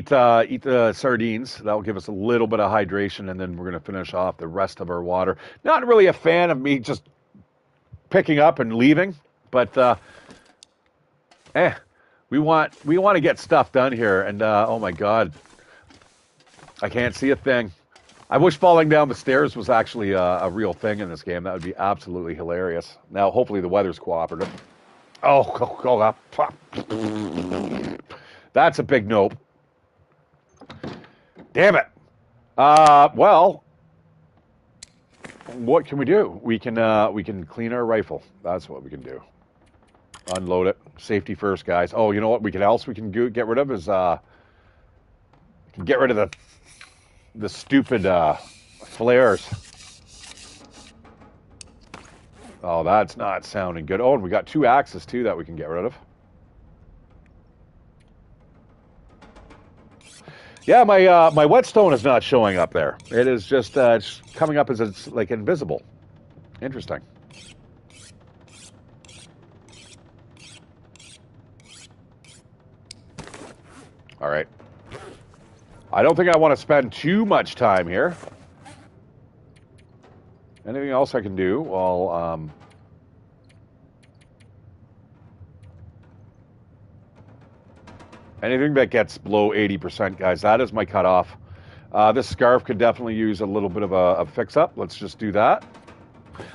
eat the sardines. That will give us a little bit of hydration, and then we're going to finish off the rest of our water. Not really a fan of me just picking up and leaving, but we want to get stuff done here. And oh my God, I can't see a thing. I wish falling down the stairs was actually a real thing in this game. That would be absolutely hilarious. Now, hopefully the weather's cooperative. Oh, that's a big nope. Damn it. Well, what can we do? We can clean our rifle. That's what we can do. Unload it. Safety first, guys. Oh, you know what? We can get rid of is get rid of the stupid flares. Oh, that's not sounding good. Oh, and we got 2 axes too that we can get rid of. Yeah, my whetstone is not showing up there. It is just it's coming up as it's like invisible. Interesting. All right. I don't think I want to spend too much time here. Anything else I can do? Well, anything that gets below 80%, guys, that is my cutoff. This scarf could definitely use a little bit of a fix-up. Let's just do that.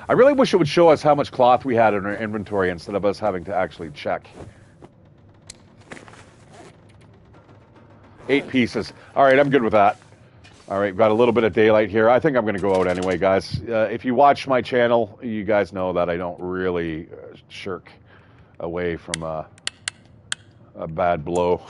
I really wish it would show us how much cloth we had in our inventory instead of us having to actually check. 8 pieces. All right, I'm good with that. All right, got a little bit of daylight here. I think I'm going to go out anyway, guys. If you watch my channel, you guys know that I don't really shirk away from a bad blow.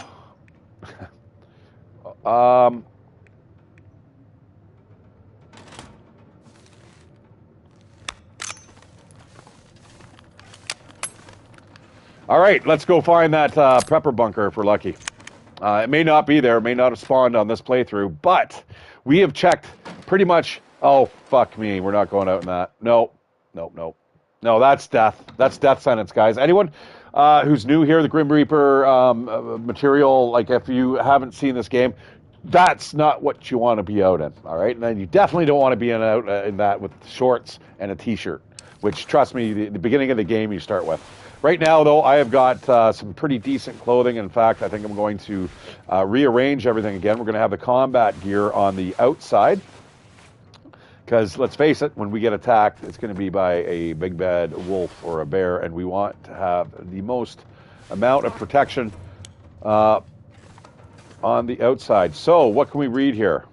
All right, let's go find that prepper bunker if we're lucky. It may not be there, it may not have spawned on this playthrough, but we have checked pretty much. Oh, fuck me. We're not going out in that. No, that's death. That's death sentence, guys. Anyone who's new here, the Grim Reaper material, like if you haven't seen this game, That's not what you want to be out in, all right? And then you definitely don't want to be out in that with shorts and a t-shirt, which, trust me, the beginning of the game you start with. Right now, though, I have got some pretty decent clothing. In fact, I think I'm going to rearrange everything again. We're going to have the combat gear on the outside. Because let's face it, when we get attacked, it's going to be by a big bad wolf or a bear, and we want to have the most amount of protection on the outside. So, what can we read here?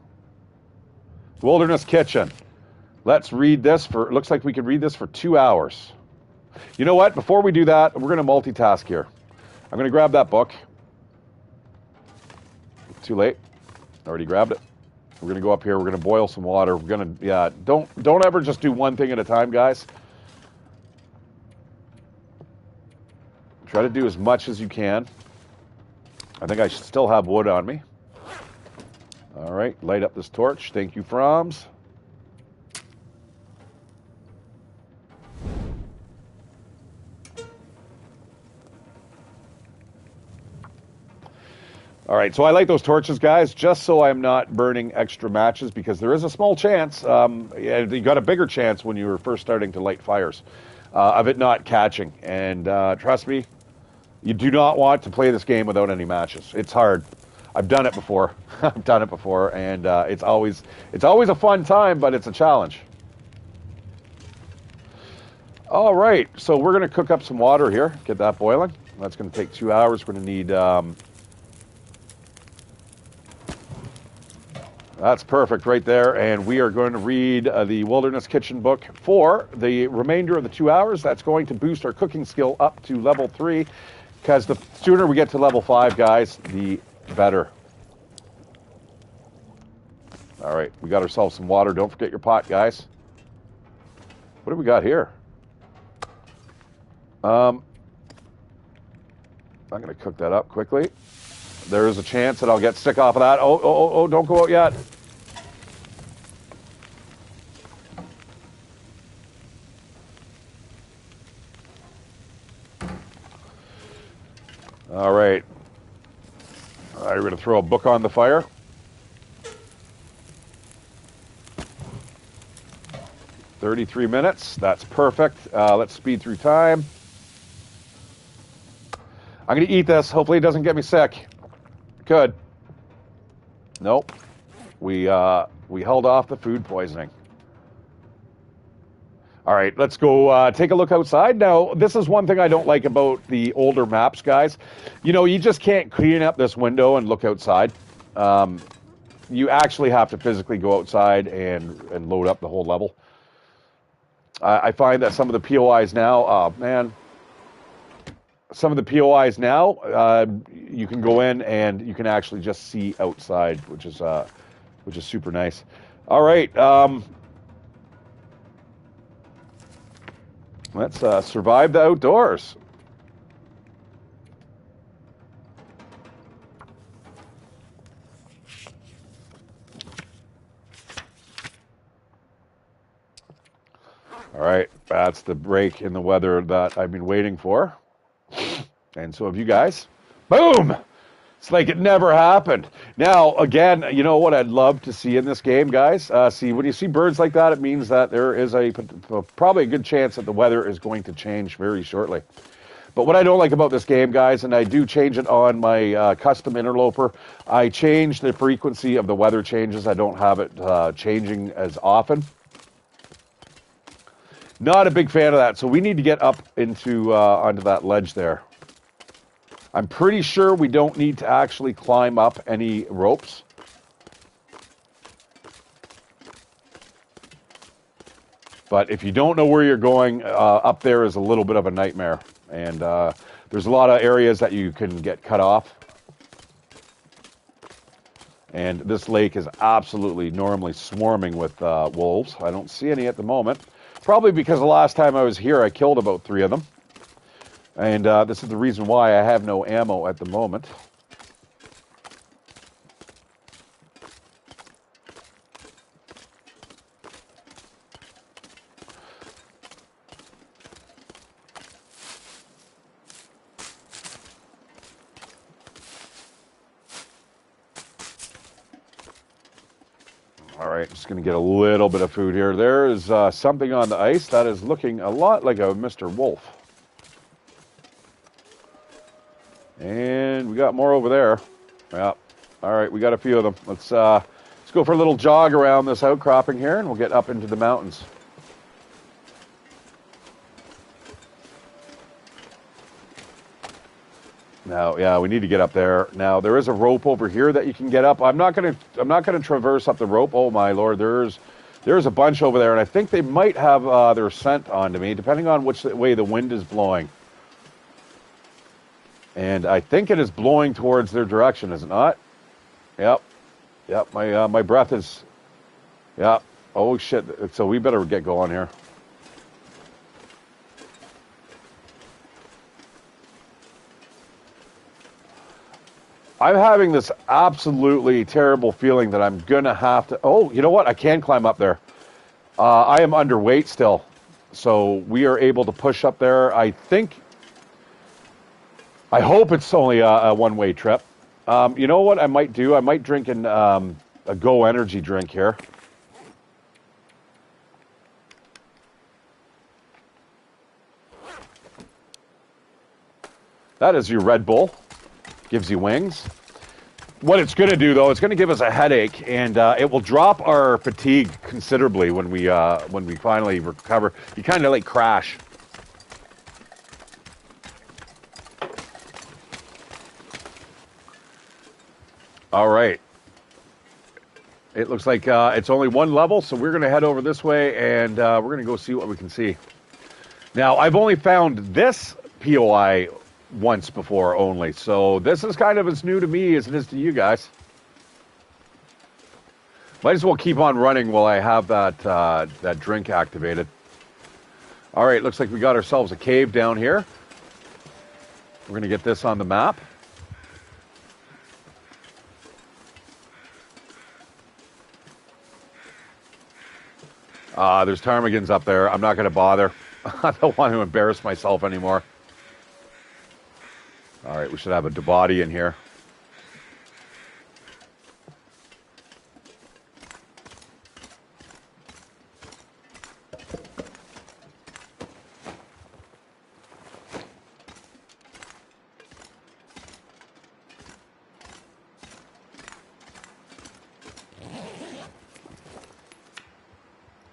Wilderness Kitchen. Let's read this for, it looks like we can read this for 2 hours. You know what? Before we do that, we're going to multitask here. I'm going to grab that book. Too late. Already grabbed it. We're going to go up here. We're going to boil some water. We're going to, yeah, don't ever just do one thing at a time, guys. Try to do as much as you can. I think I still have wood on me. All right, light up this torch. Thank you, Franz. All right, so I light those torches, guys, just so I'm not burning extra matches, because there is a small chance, you got a bigger chance when you were first starting to light fires, of it not catching. And trust me, you do not want to play this game without any matches. It's hard. I've done it before. I've done it before, and it's always a fun time, but it's a challenge. All right, so we're going to cook up some water here, get that boiling. That's going to take 2 hours. We're going to need... That's perfect right there, and we are going to read the Wilderness Kitchen book for the remainder of the 2 hours. That's going to boost our cooking skill up to level 3, because the sooner we get to level 5, guys, the better. All right, we got ourselves some water. Don't forget your pot, guys. What do we got here? I'm going to cook that up quickly. There is a chance that I'll get sick off of that. Oh, don't go out yet. All right. All right, we're going to throw a book on the fire. $33 minutes. That's perfect. Let's speed through time. I'm going to eat this. Hopefully it doesn't get me sick. Could. Nope. We held off the food poisoning. All right, let's go take a look outside. Now, this is one thing I don't like about the older maps, guys. You know, you just can't clean up this window and look outside. You actually have to physically go outside and load up the whole level. I find that some of the POIs now, oh man, some of the POIs now, you can go in and you can actually just see outside, which is super nice. All right, let's survive the outdoors. All right, that's the break in the weather that I've been waiting for. And so have you guys. Boom! It's like it never happened. Now, again, you know what I'd love to see in this game, guys? See, when you see birds like that, it means that there is probably a good chance that the weather is going to change very shortly. But what I don't like about this game, guys, and I do change it on my custom interloper, I change the frequency of the weather changes. I don't have it changing as often. Not a big fan of that. So we need to get up into onto that ledge there. I'm pretty sure we don't need to actually climb up any ropes. But if you don't know where you're going, up there is a little bit of a nightmare. And there's a lot of areas that you can get cut off. And this lake is absolutely normally swarming with wolves. I don't see any at the moment. Probably because the last time I was here, I killed about 3 of them. And this is the reason why I have no ammo at the moment. All right, just going to get a little bit of food here. There is something on the ice that is looking a lot like a Mr. Wolf. And we got more over there. Yeah. All right, we got a few of them. Let's go for a little jog around this outcropping here, and we'll get up into the mountains. Now, yeah, we need to get up there. Now, there is a rope over here that you can get up. I'm not gonna traverse up the rope. Oh my lord, there's a bunch over there, and I think they might have their scent onto me, depending on which way the wind is blowing. And I think it is blowing towards their direction, is it not? Yep. Yep. My breath is. Yep. Oh shit. So we better get going here. I'm having this absolutely terrible feeling that I'm gonna have to. Oh, you know what? I can climb up there. I am underweight still, so we are able to push up there. I hope it's only a one-way trip. You know what I might do? I might drink a Go energy drink here. That is your Red Bull. Gives you wings. What it's going to do, though, it's going to give us a headache, and it will drop our fatigue considerably when we finally recover. You kind of like crash. All right. It looks like it's only one level, so we're going to head over this way, and we're going to go see what we can see. Now, I've only found this POI once before only, so this is kind of as new to me as it is to you guys. Might as well keep on running while I have that drink activated. All right, looks like we got ourselves a cave down here. We're going to get this on the map. There's ptarmigans up there. I'm not going to bother. I don't want to embarrass myself anymore. All right, we should have a body in here.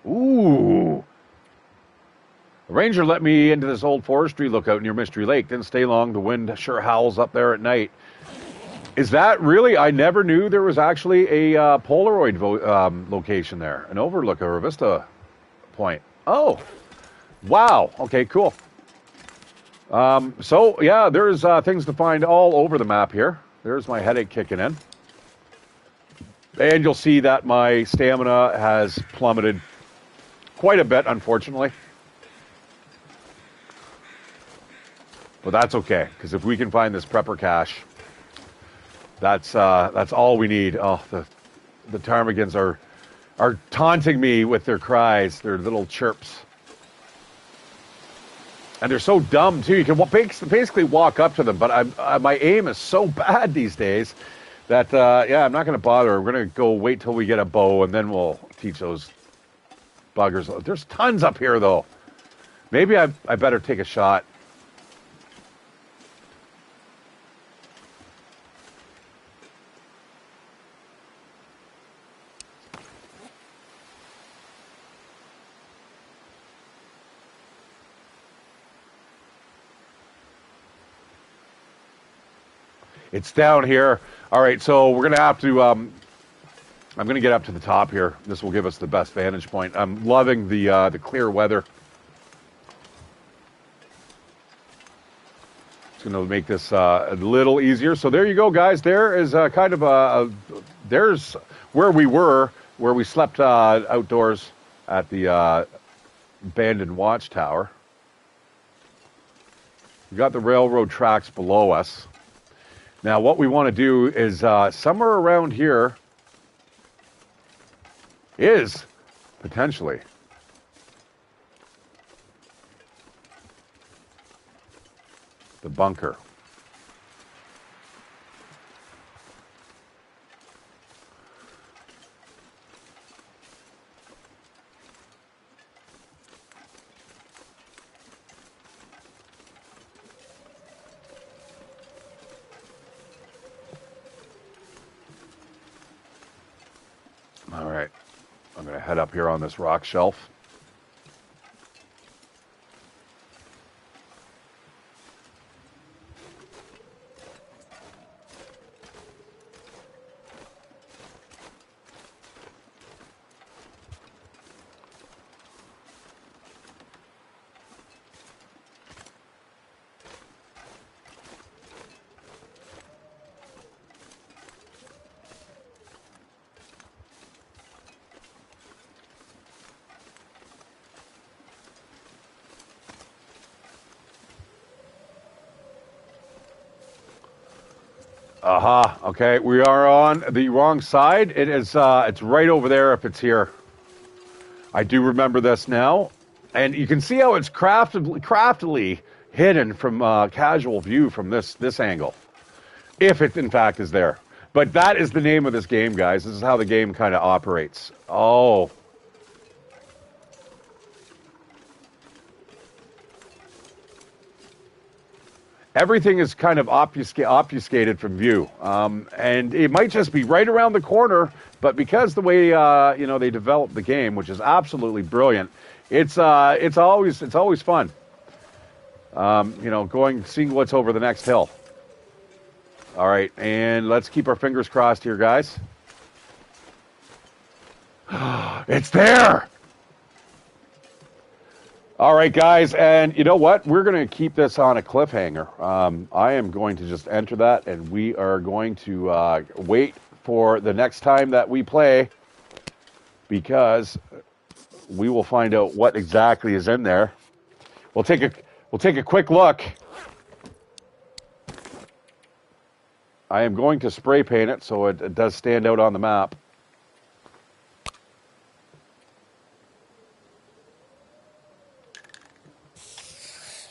Ooh. The ranger let me into this old forestry lookout near Mystery Lake. Didn't stay long. The wind sure howls up there at night. Is that really? I never knew there was actually a Polaroid location there. An overlook or a vista point. Oh. Wow. Okay, cool. So, yeah, there's things to find all over the map here. There's my headache kicking in. And you'll see that my stamina has plummeted quite a bit, unfortunately. But that's okay, because if we can find this prepper cache, that's all we need. Oh, the ptarmigans are taunting me with their cries, their little chirps. And they're so dumb, too. You can basically walk up to them, but my aim is so bad these days that, yeah, I'm not going to bother. We're going to go wait till we get a bow, and then we'll teach those buggers. There's tons up here, though. Maybe I better take a shot. It's down here. All right, so we're going to have to... I'm going to get up to the top here. This will give us the best vantage point. I'm loving the clear weather. It's going to make this a little easier. So there you go, guys. There is kind of there's where we were, where we slept outdoors at the abandoned watchtower. We got the railroad tracks below us. Now, what we want to do is somewhere around here is potentially the bunker. All right. I'm going to head up here on this rock shelf. Aha. Okay, we are on the wrong side. It is. It's right over there. If it's here, I do remember this now, and you can see how it's craftily hidden from casual view from this angle, if it in fact is there. But that is the name of this game, guys. This is how the game kind of operates. Oh, everything is kind of obfuscated from view, and it might just be right around the corner. But because the way they develop the game, which is absolutely brilliant, it's always fun. Seeing what's over the next hill. All right, and let's keep our fingers crossed here, guys. It's there. All right, guys, and you know what? We're going to keep this on a cliffhanger. I am going to just enter that, and we are going to wait for the next time that we play, because we will find out what exactly is in there. We'll take a quick look. I am going to spray paint it so it does stand out on the map.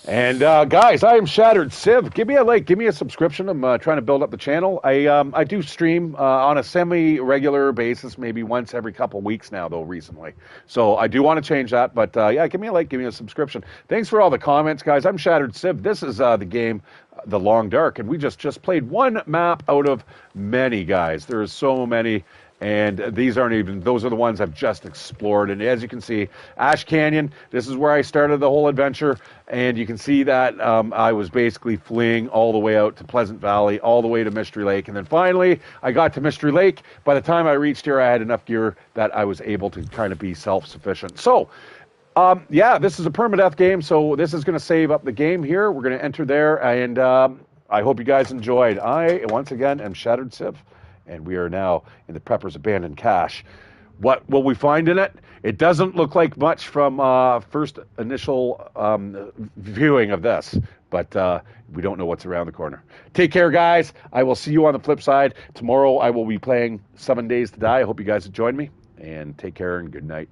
And guys, I am Shatteredciv. Give me a like, give me a subscription. I'm trying to build up the channel. I do stream on a semi-regular basis, maybe once every couple of weeks now, though, recently. So I do want to change that, but yeah, give me a like, give me a subscription. Thanks for all the comments, guys. I'm Shatteredciv. This is the game, The Long Dark, and we just played one map out of many, guys. There is so many. And these aren't even, those are the ones I've just explored. And as you can see, Ash Canyon, this is where I started the whole adventure. And you can see that I was basically fleeing all the way out to Pleasant Valley, all the way to Mystery Lake. And then finally, I got to Mystery Lake. By the time I reached here, I had enough gear that I was able to kind of be self-sufficient. So, yeah, this is a permadeath game. So this is going to save up the game here. We're going to enter there. And I hope you guys enjoyed. I, once again, am Shatteredciv. And we are now in the Prepper's Abandoned Cache. What will we find in it? It doesn't look like much from first initial viewing of this, but we don't know what's around the corner. Take care, guys. I will see you on the flip side. Tomorrow I will be playing 7 Days to Die. I hope you guys have joined me, and take care and good night.